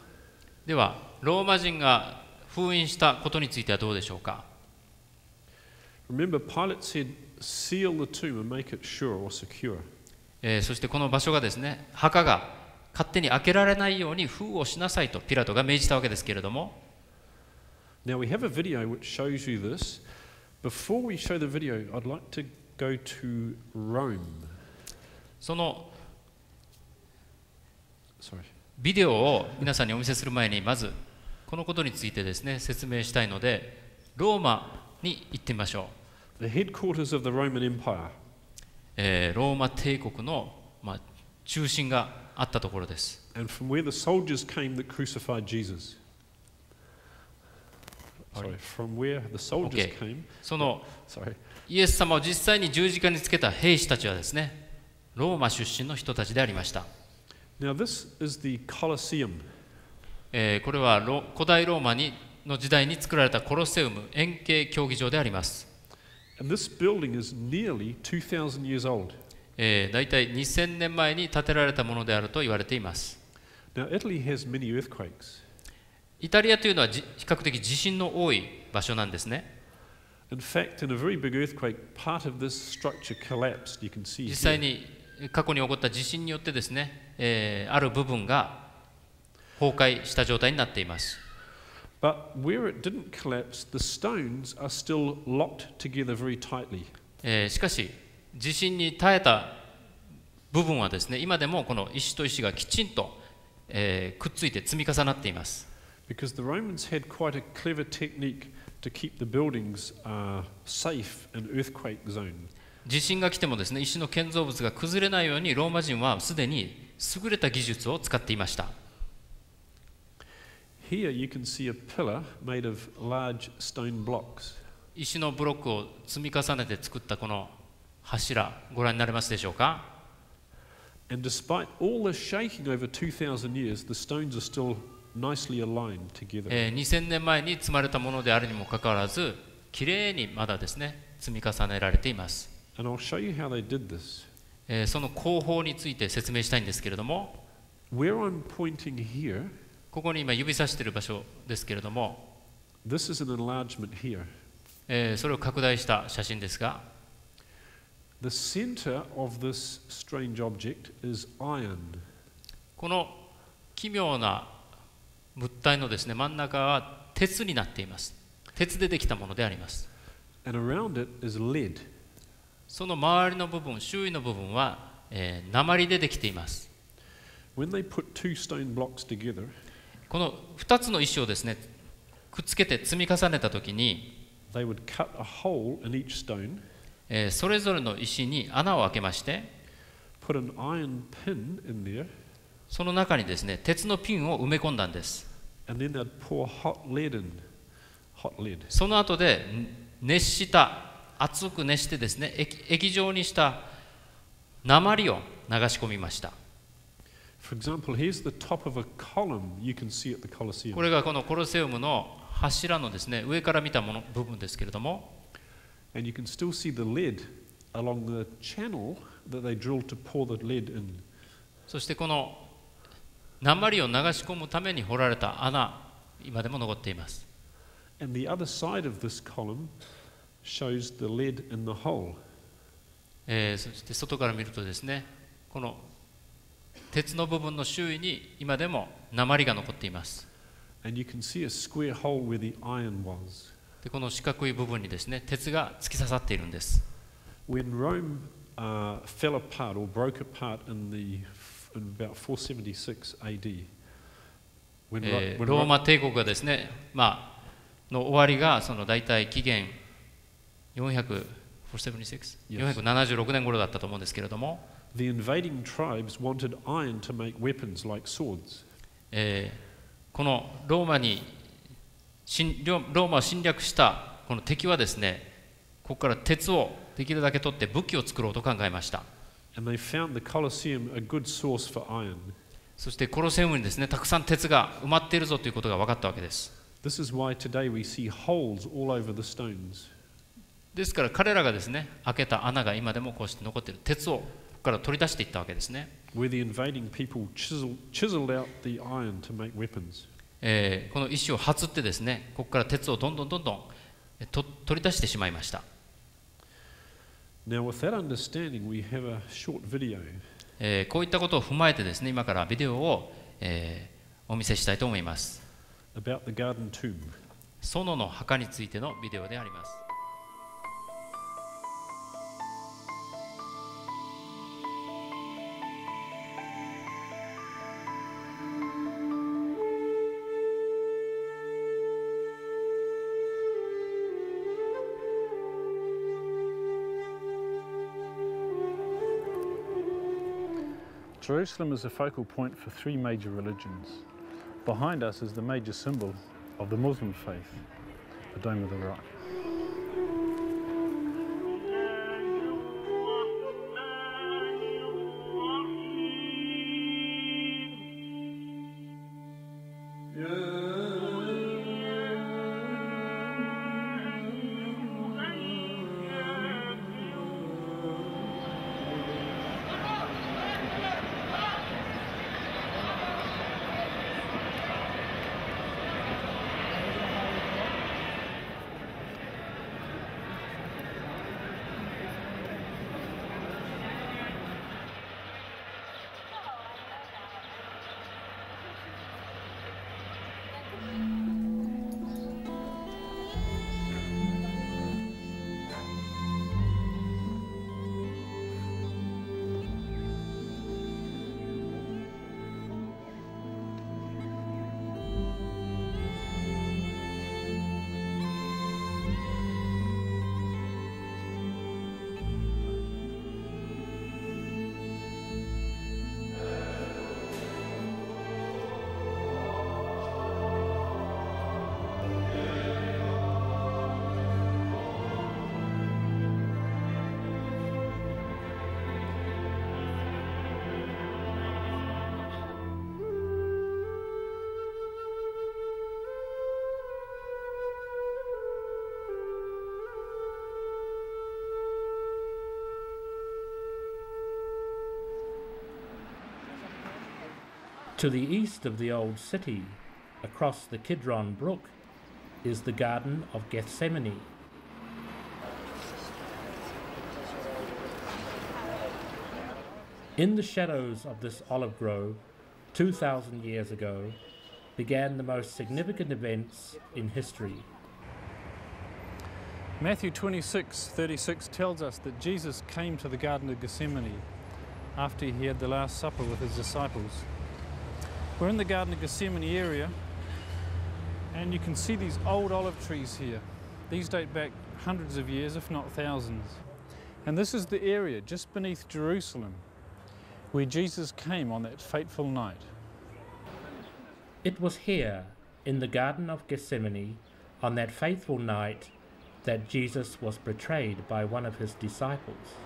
ではローマ人が封印したことについてはどうでしょうか。
Remember, Pilate said, seal the tomb and make it sure or secure.
そしてこの場所がですね、墓が勝手に開けられないように封をしなさいとピラトが命じたわけですけれども、
Now we have a video which shows you this. Before we show the video, I'd like to go to Rome.
その
Sorry.
ビデオを皆さんにお見せする前にまずこのことについてですね、説明したいので、ローマに行ってみましょ
The headquarters of the Roman Empire.
う。ローマ帝国の、中心があったところです。
And from where the soldiers came that crucified Jesus. Sorry, from where the soldiers came.
その
Sorry.
イエス様を実際に十字架につけた兵士たちはですね、ローマ出身の人たちでありました。
Now this is the Colosseum.
これは古代ローマの時代に作られたコロセウム、円形競技場であります。
And this building is nearly 2,000 years old.
だいたい2000年前に建てられたものであると言われています。
Now Italy has many earthquakes.
イタリアというのは比較的地震の多い場所なんですね。
In fact, in a very big earthquake, part of this structure collapsed. You can see
実際
here.
に過去に起こった地震によってですね、ある部分が崩壊した状態になっています。
But where it didn't collapse, the stones are still locked together very tightly.
しかし地震に耐えた部分はですね、今でもこの石と石がきちんと、くっついて積み重なっています。
Because the Romans had quite a clever technique to keep the buildings safe in earthquake zone.
地震が来てもですね、石の建造物が崩れないようにローマ人はすでに優れた技術を使っていました。
Here you can see a pillar made of large stone blocks.
石のブロックを積み重ねて作ったこの柱、ご覧になれますでしょうか。
And despite all the shaking over 2,000 years, the stones are still nicely aligned together.
2000年前に積まれたものであるにもかかわらず、きれいにまだですね、積み重ねられています。
And I'll show you how they did this.
その工法について説明したいんですけれども、
Where I'm pointing here,
ここに今指さしている場所ですけれども、
this is an enlargement here.
それを拡大した写真ですが、
The center of this strange object is iron.
この奇妙な物体のですね、真ん中は鉄になっています。鉄でできたものであります。
And around it is lead.
その周りの部分、周囲の部分は、鉛でできています。
When they put two stone blocks together,
この2つの石をですね、くっつけて積み重ねたときに、
they would cut a hole in each stone,
それぞれの石に穴を開けまして、
put an iron pin in there,
その中にですね、鉄のピンを埋め込んだんです。
and then they'd pour hot lead in. Hot lead.
その後で熱く熱してですね、液状にした鉛を流し込みました。
For example, here's the top of a column you can see at the Colosseum.
これがこのコロセウムの柱のですね、上から見た部分ですけれども、
And you can still see the lead along the channel that they drilled to pour the lead in.
そしてこの鉛を流し込むために掘られた穴、今でも残っています。
And the other side of this column shows the lead in the hole.
そして外から見るとですね、この鉄の部分の周囲に今でも鉛が残っています。
And you can see a square hole where the iron was.
でこの四角い部分にですね、鉄が突き刺さっているんです。
When Rome fell apart or broke apart in about 476 AD,
ローマ帝国がですね、の終わりがその大体紀元476年頃だったと思うんですけれども、
the invading tribes wanted iron to make weapons like swords.
このローマを侵略したこの敵はですね、ここから鉄をできるだけ取って武器を作ろうと考えました。
And they found the Colosseum a good source for iron.
そしてコロセウムにですね、たくさん鉄が埋まっているぞということが分かったわけです。
This is why today we see holes all over the stones.
ですから彼らがですね、開けた穴が今でもこうして残っている。鉄をここから取り出していったわけですね。
Where the invading people chiseled out the iron to make weapons.
この石をはつってですね、ここから鉄をどんどん取り出してしまいました。
Now, with that understanding, we have a short video.
こういったことを踏まえてですね、今からビデオを、お見せしたいと思います。
About the garden tomb.
園の墓についてのビデオであります。
Jerusalem is a focal point for three major religions. Behind us is the major symbol of the Muslim faith, the Dome of the Rock.
To the east of the old city, across the Kidron Brook, is the Garden of Gethsemane. In the shadows of this olive grove, 2,000 years ago, began the most significant events in history.
Matthew 26:36 tells us that Jesus came to the Garden of Gethsemane after he had the Last Supper with his disciples. We're in the Garden of Gethsemane area, and you can see these old olive trees here. These date back hundreds of years, if not thousands. And this is the area just beneath Jerusalem where Jesus came on that fateful night.
It was here, in the Garden of Gethsemane, on that fateful night, that Jesus was betrayed by one of his disciples.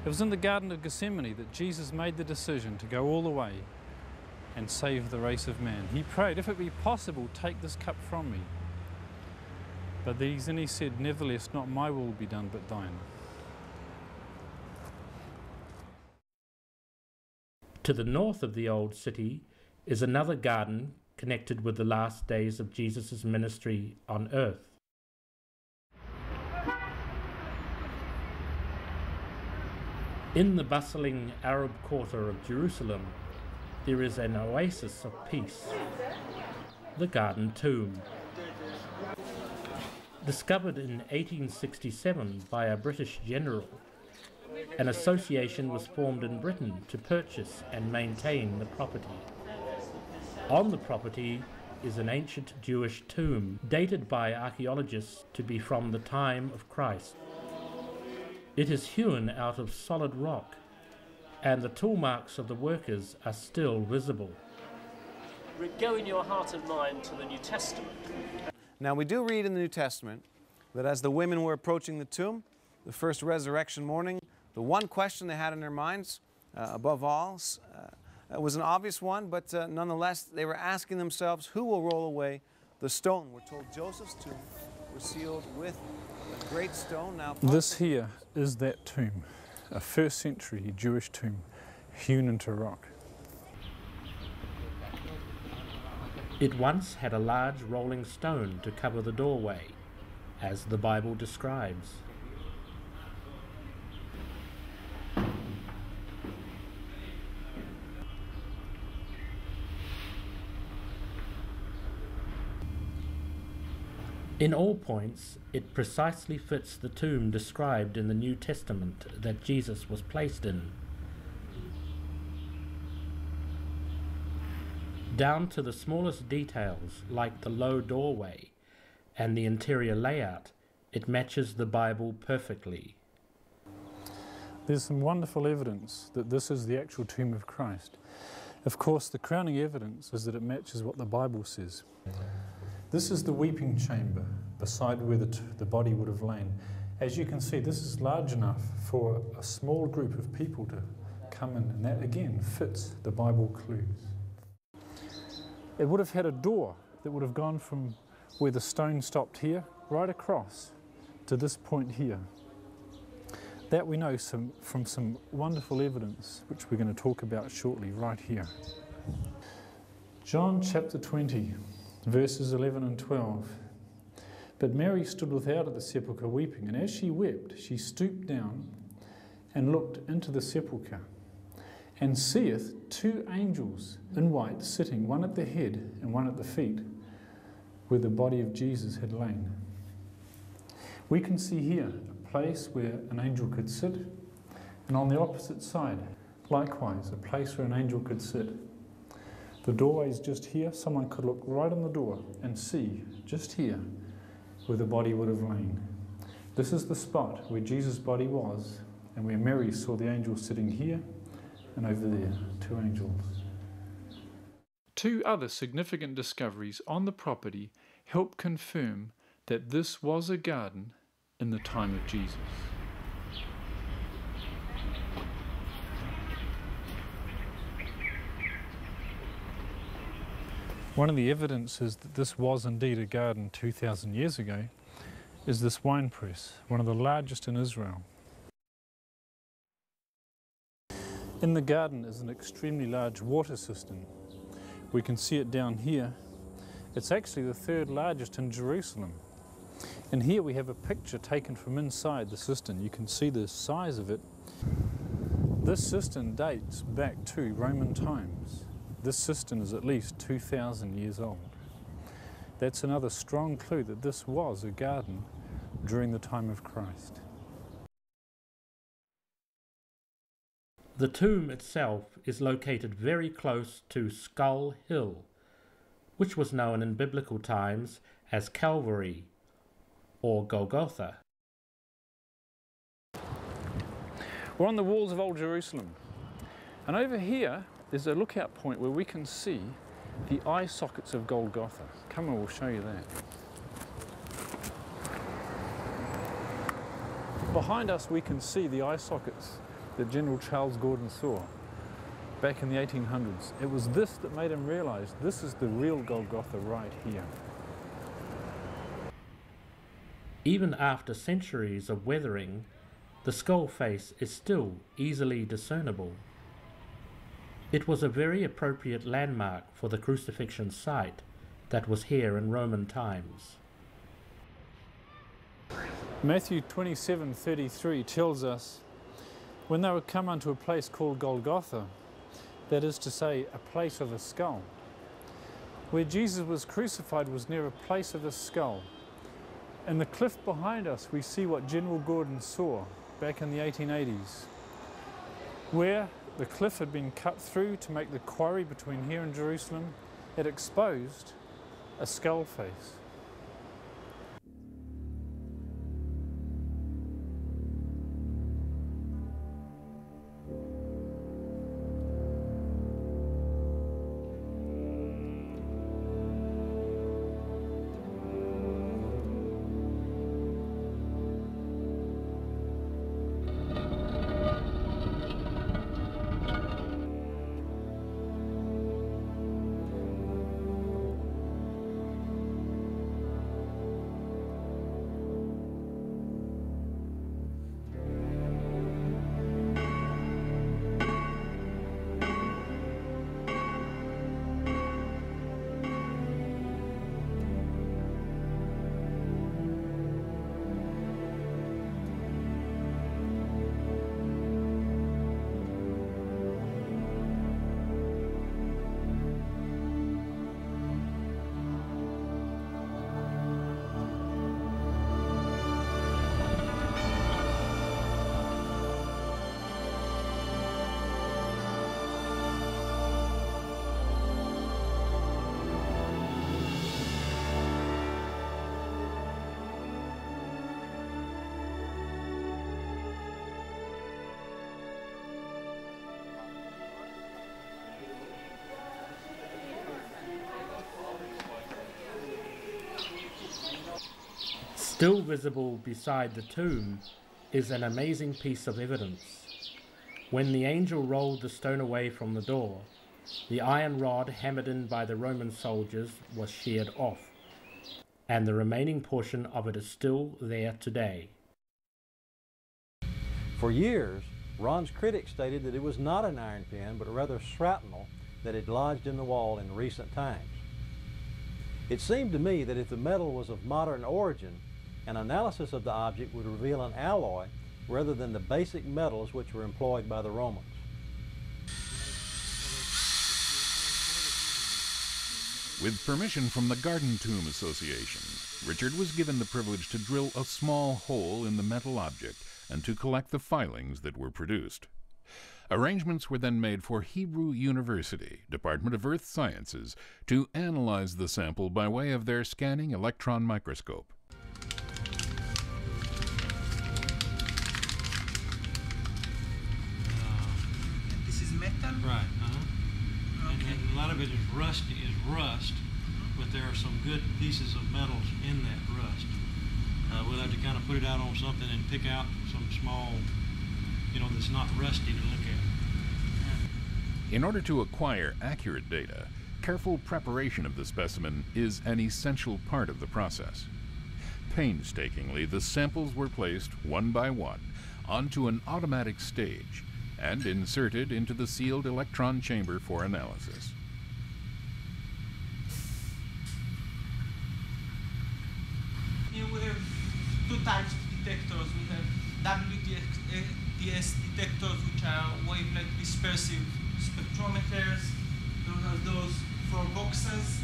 It was in the Garden of Gethsemane that Jesus made the decision to go all the way and save the race of man. He prayed, if it be possible, take this cup from me. But then he said, nevertheless, not my will be done, but thine.
To the north of the old city is another garden connected with the last days of Jesus' ministry on earth. In the bustling Arab quarter of Jerusalem, there is an oasis of peace, the Garden Tomb. Discovered in 1867 by a British general, an association was formed in Britain to purchase and maintain the property. On the property is an ancient Jewish tomb dated by archaeologists to be from the time of Christ. It is hewn out of solid rock, and the tool marks of the workers are still visible.
Go in your heart and mind to the New Testament.
Now we do read in the New Testament that as the women were approaching the tomb, the first resurrection morning, the one question they had in their minds, above all, was an obvious one, but nonetheless they were asking themselves, who will roll away the stone? We're told Joseph's tomb was sealed with a great stone. Now,
this here is that tomb, a first century Jewish tomb hewn into rock.
It once had a large rolling stone to cover the doorway, as the Bible describes. In all points, it precisely fits the tomb described in the New Testament that Jesus was placed in. Down to the smallest details, like the low doorway and the interior layout, it matches the Bible perfectly.
There's some wonderful evidence that this is the actual tomb of Christ. Of course, the crowning evidence is that it matches what the Bible says. This is the weeping chamber beside where the body would have lain. As you can see, this is large enough for a small group of people to come in, and that again fits the Bible clues. It would have had a door that would have gone from where the stone stopped here right across to this point here. That we know from some wonderful evidence, which we're going to talk about shortly, right here. John chapter 20. Verses 11 and 12. But Mary stood without at the sepulchre weeping, and as she wept, she stooped down and looked into the sepulchre, and seeth two angels in white sitting, one at the head and one at the feet, where the body of Jesus had lain. We can see here a place where an angel could sit, and on the opposite side, likewise, a place where an angel could sit. The doorway is just here. Someone could look right in the door and see, just here, where the body would have lain. This is the spot where Jesus' body was, and where Mary saw the angels sitting here and over there, two angels. Two other significant discoveries on the property help confirm that this was a garden in the time of Jesus. One of the evidences that this was indeed a garden 2,000 years ago is this wine press, one of the largest in Israel. In the garden is an extremely large water cistern. We can see it down here. It's actually the third largest in Jerusalem. And here we have a picture taken from inside the cistern. You can see the size of it. This cistern dates back to Roman times. This cistern is at least 2,000 years old. That's another strong clue that this was a garden during the time of Christ.
The tomb itself is located very close to Skull Hill, which was known in biblical times as Calvary or Golgotha.
We're on the walls of Old Jerusalem, and over here there's a lookout point where we can see the eye sockets of Golgotha. Come on, we'll show you that. Behind us we can see the eye sockets that General Charles Gordon saw back in the 1800s. It was this that made him realize this is the real Golgotha right here.
Even after centuries of weathering, the skull face is still easily discernible. It was a very appropriate landmark for the crucifixion site that was here in Roman times.
Matthew 27:33 tells us, when they would come unto a place called Golgotha, that is to say, a place of a skull. Where Jesus was crucified was near a place of a skull. In the cliff behind us we see what General Gordon saw back in the 1880s, where the cliff had been cut through to make the quarry between here and Jerusalem. It exposed, a skull face.
Still visible beside the tomb is an amazing piece of evidence. When the angel rolled the stone away from the door, the iron rod hammered in by the Roman soldiers was sheared off, and the remaining portion of it is still there today.
For years, Ron's critics stated that it was not an iron pin, but rather shrapnel that had lodged in the wall in recent times. It seemed to me that if the metal was of modern origin, an analysis of the object would reveal an alloy rather than the basic metals which were employed by the Romans.
With permission from the Garden Tomb Association, Richard was given the privilege to drill a small hole in the metal object and to collect the filings that were produced. Arrangements were then made for Hebrew University, Department of Earth Sciences, to analyze the sample by way of their scanning electron microscope.
This is metal?
Right.
Okay.
And a lot of it is rust, but there are some good pieces of metals in that rust. We'll have to kind of put it out on something and pick out some small, that's not rusty to look at.
In order to acquire accurate data, careful preparation of the specimen is an essential part of the process. Painstakingly, the samples were placed one by one onto an automatic stage and inserted into the sealed electron chamber for analysis.
Here we have two types of detectors. We have WDS detectors, which are wavelength dispersive spectrometers. Those are those for boxes.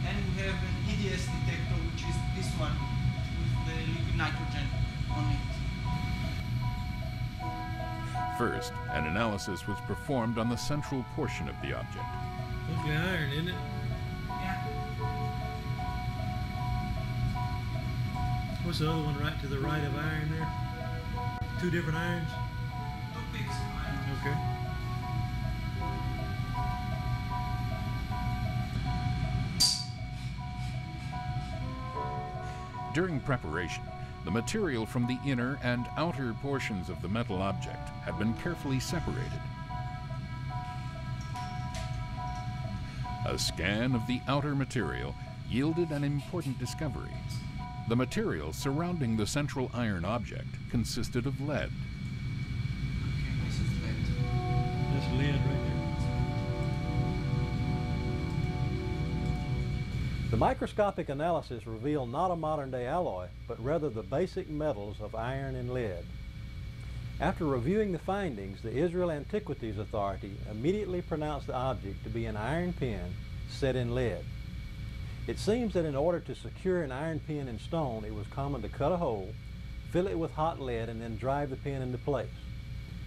And we have an EDS detector, which is this one with the liquid nitrogen on it.
First, an analysis was performed on the central portion of the object.
Mostly iron, isn't it?
Yeah.
What's the other one right to the right of iron there? Two different irons?
Two peaks of iron.
Okay.
During preparation, the material from the inner and outer portions of the metal object had been carefully separated. A scan of the outer material yielded an important discovery. The material surrounding the central iron object consisted of lead.
Okay, this is lead.
That's lead right there.
The microscopic analysis revealed not a modern-day alloy, but rather the basic metals of iron and lead. After reviewing the findings, the Israel Antiquities Authority immediately pronounced the object to be an iron pin set in lead. It seems that in order to secure an iron pin in stone, it was common to cut a hole, fill it with hot lead, and then drive the pin into place.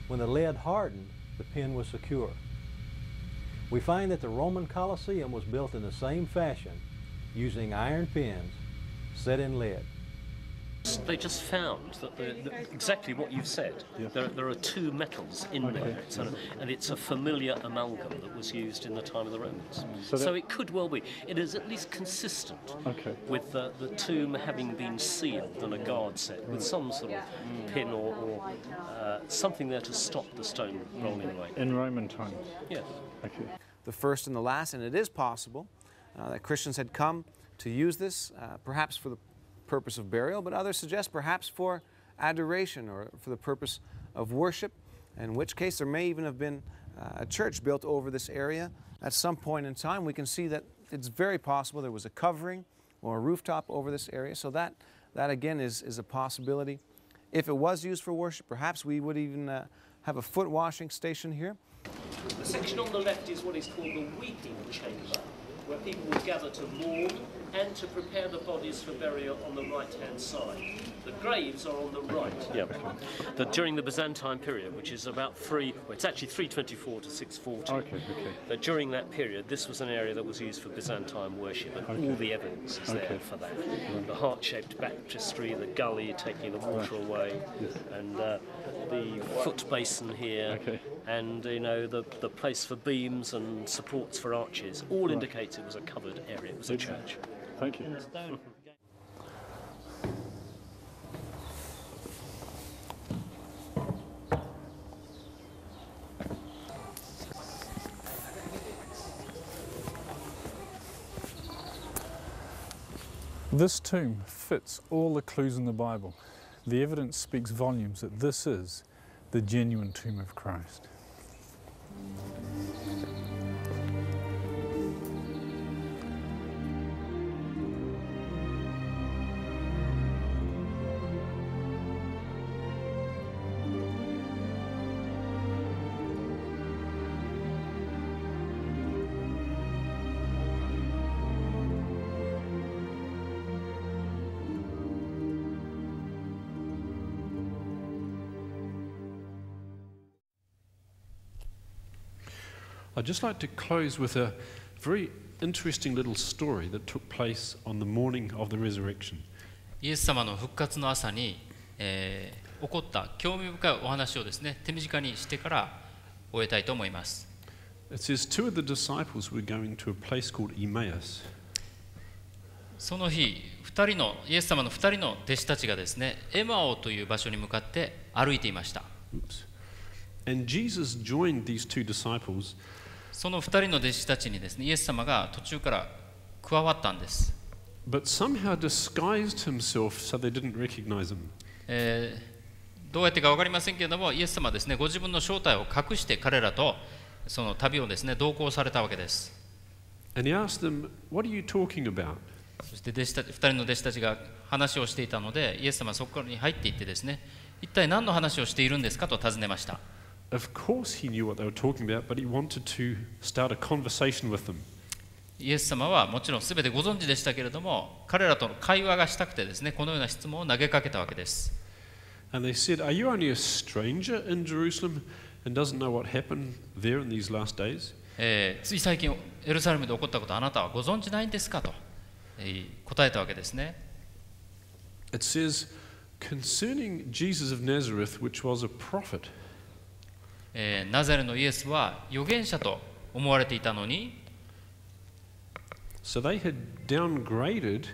When the lead hardened, the pin was secure. We find that the Roman Colosseum was built in the same fashion, using iron pins set in lead.
They just found that exactly what you've said. There are two metals in there, and it's a familiar amalgam that was used in the time of the Romans. So it could well be. It is at least consistent with the tomb having been sealed and a guard set with some sort of pin or something there to stop the stone rolling away.
In Roman times?
Yes.
Okay.
The first and the last, and it is possible that Christians had come to use this, perhaps for the purpose of burial, but others suggest perhaps for adoration or for the purpose of worship, in which case there may even have been a church built over this area at some point in time. We can see that it's very possible there was a covering or a rooftop over this area, so that again is a possibility. If it was used for worship, perhaps we would even have a foot washing station here.
The section on the left is what is called the weeping chamber, where people would gather to mourn and to prepare the bodies for burial on the right-hand side. The graves are on the right. Yeah. During the Byzantine period, which is about it's actually 324 to 640. But during that period, this was an area that was used for Byzantine worship, and all the evidence is there for that. The heart-shaped baptistry, the gully taking the water away, and the foot basin here, and the place for beams and supports for arches. All indicates it was a covered area. It was a church.
Thank you. This tomb fits all the clues in the Bible. The evidence speaks volumes that this is the genuine tomb of Christ.
I'd just like to close with a very interesting little story that took place on the morning of the resurrection.
イエス様の復活の朝に、起こった興味深いお話をですね、手短にしてから終えたいと思います。
It says two of the disciples were going to a place called Emmaus.
その日、イエス様の2人の弟子たちがですね、エマオという場所に向かって歩いていました。
And Jesus joined these two disciples.
その2人の弟子たちにですね、イエス様が途中から加わったんです。
But somehow disguised himself so they didn't recognize him.
どうやってか分かりませんけれども、イエス様はですね、ご自分の正体を隠して彼らとその旅をですね、同行されたわけです。
And he asked them, "What are you talking about?"
そして2人の弟子たちが話をしていたので、イエス様はそこに入っていってですね、一体何の話をしているんですかと尋ねました。
Of course he knew what they were talking about, but he wanted to start a conversation with them.
イエス様はもちろん全てご存知でしたけれども、彼らとの会話がしたくてですね、このような質問を投げかけたわけです。
And they said, "Are you only a stranger in Jerusalem and doesn't know what happened there in these last days?"
つい最近エルサレムで起こったことあなたはご存知ないんですかと、答えたわけですね。
It says, "Concerning Jesus of Nazareth, which was a prophet."
ナザレのイエスは預言者と思われていたのに、
So they had downgraded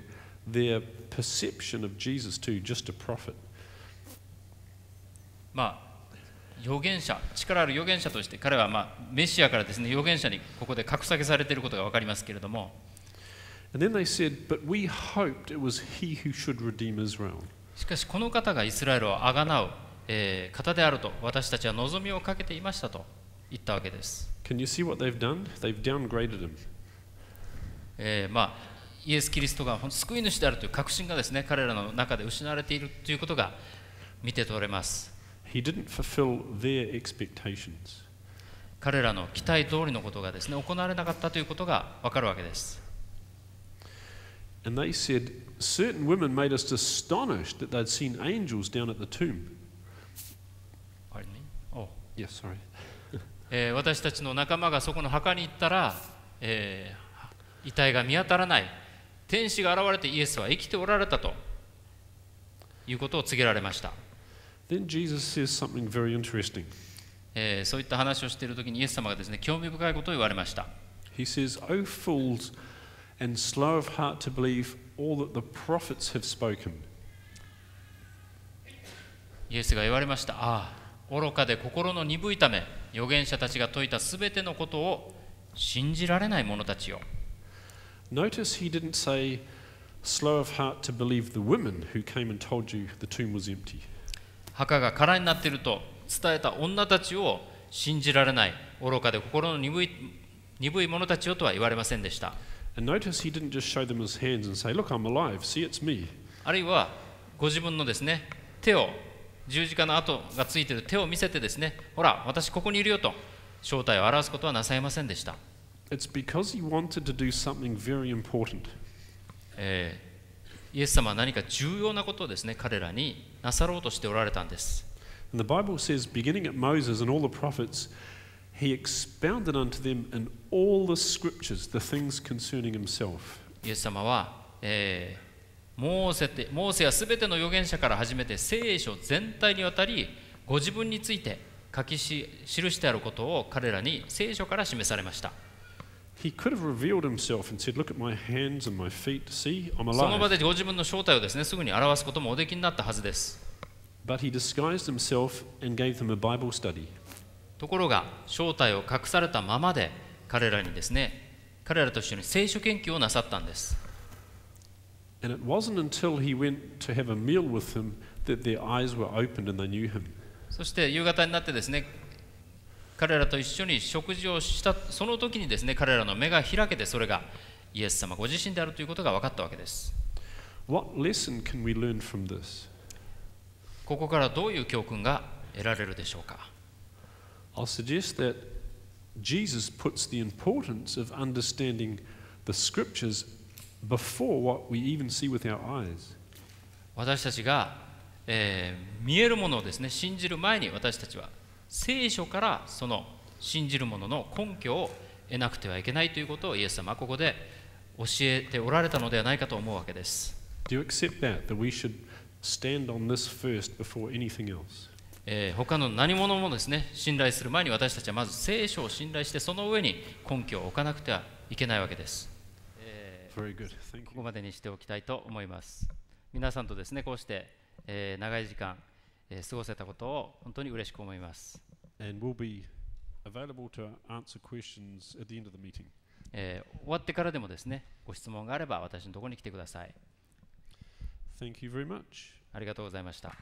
their perception of Jesus to just a prophet.
預言者、力ある預言者として彼はメシアからですね、預言者にここで格下げされていることが分かりますけれども、
And then they said, "But we hoped it was he who should redeem Israel."
しかしこの方がイスラエルをあがなう方であると私たちは望みをかけていましたと言ったわけです。
Can you see what they've done? They've downgraded him.
イエス・キリストが救い主であるという確信がですね、彼らの中で失われているということが見て取れます。
He didn't fulfill their expectations.
彼らの期待通りのことがですね、行われなかったということが分かるわけです。
And they said, "Certain women made us astonished that they'd seen angels down at the tomb." Yes, sorry.
私たちの仲間がそこの墓に行ったら、遺体が見当たらない、天使が現れてイエスは生きておられたということを告げられました。
Then Jesus says something very interesting.
そういった話をしているときにイエス様がですね、興味深いことを言われました。
He says, "O fools and slow of heart to believe all that the prophets have spoken."
イエスが言われました。ああ、愚かで心の鈍いため、預言者たちが説いたすべてのことを信じられない者たちよ。
Notice he didn't say, "Slow of heart to believe the women who came and told you the tomb was empty."
墓が空になっていると伝えた女たちを信じられない、愚かで心の鈍い者たちよとは言われませんでした。
And notice he didn't just show them his hands and say, "Look, I'm alive. See, it's me."
あるいはご自分のですね、手を、十字架の跡がついている手を見せてですね、ほら、私ここにいるよと正体を表すことはなさいませんでした。
It's because he wanted to do something very important.
イエス様は何か重要なことをですね、彼らになさろうとしておられたんです。
And the Bible says, beginning at Moses and all the prophets, he expounded unto them in all the scriptures the things concerning himself.
イエス様は、モーセやすべての預言者から始めて聖書全体にわたりご自分について記してあることを彼らに聖書から示されました。
He could have revealed himself and said, "Look at my hands and my feet. See, I'm
その場
alive."
でご自分の正体をですね、すぐに表すこともおできになったはずです。
But he disguised himself and gave them a Bible study.
ところが正体を隠されたままで彼らにですね、彼らと一緒に聖書研究をなさったんです。
And it wasn't until he went to have a meal with him that their eyes were opened and they knew him.
そして夕方になってですね、彼らと一緒に食事をしたその時にですね、彼らの目が開けて、それがイエス様ご自身であるということが分かったわけです。
What lesson can we learn from this?
ここからどういう教訓が得られるでしょうか。
I'll suggest that Jesus puts the importance of understanding the scriptures before what we even see with our eyes.
私たちが、見えるものをですね、信じる前に私たちは聖書からその信じるものの根拠を得なくてはいけないということをイエス様はここで教えておられたのではないかと思うわけです。
Do you accept that we should stand on this first before anything else?
他の何者もですね、信頼する前に私たちはまず聖書を信頼して、その上に根拠を置かなくてはいけないわけです。
Very good. Thank you.
ここまでにしておきたいと思います。皆さんとですね、こうして、長い時間、過ごせたことを本当に嬉しく思います。
And we'll be available to answer questions at the end of the meeting.
終わってからでもですね、ご質問があれば私のところに来てください。
Thank you very much.
ありがとうございました。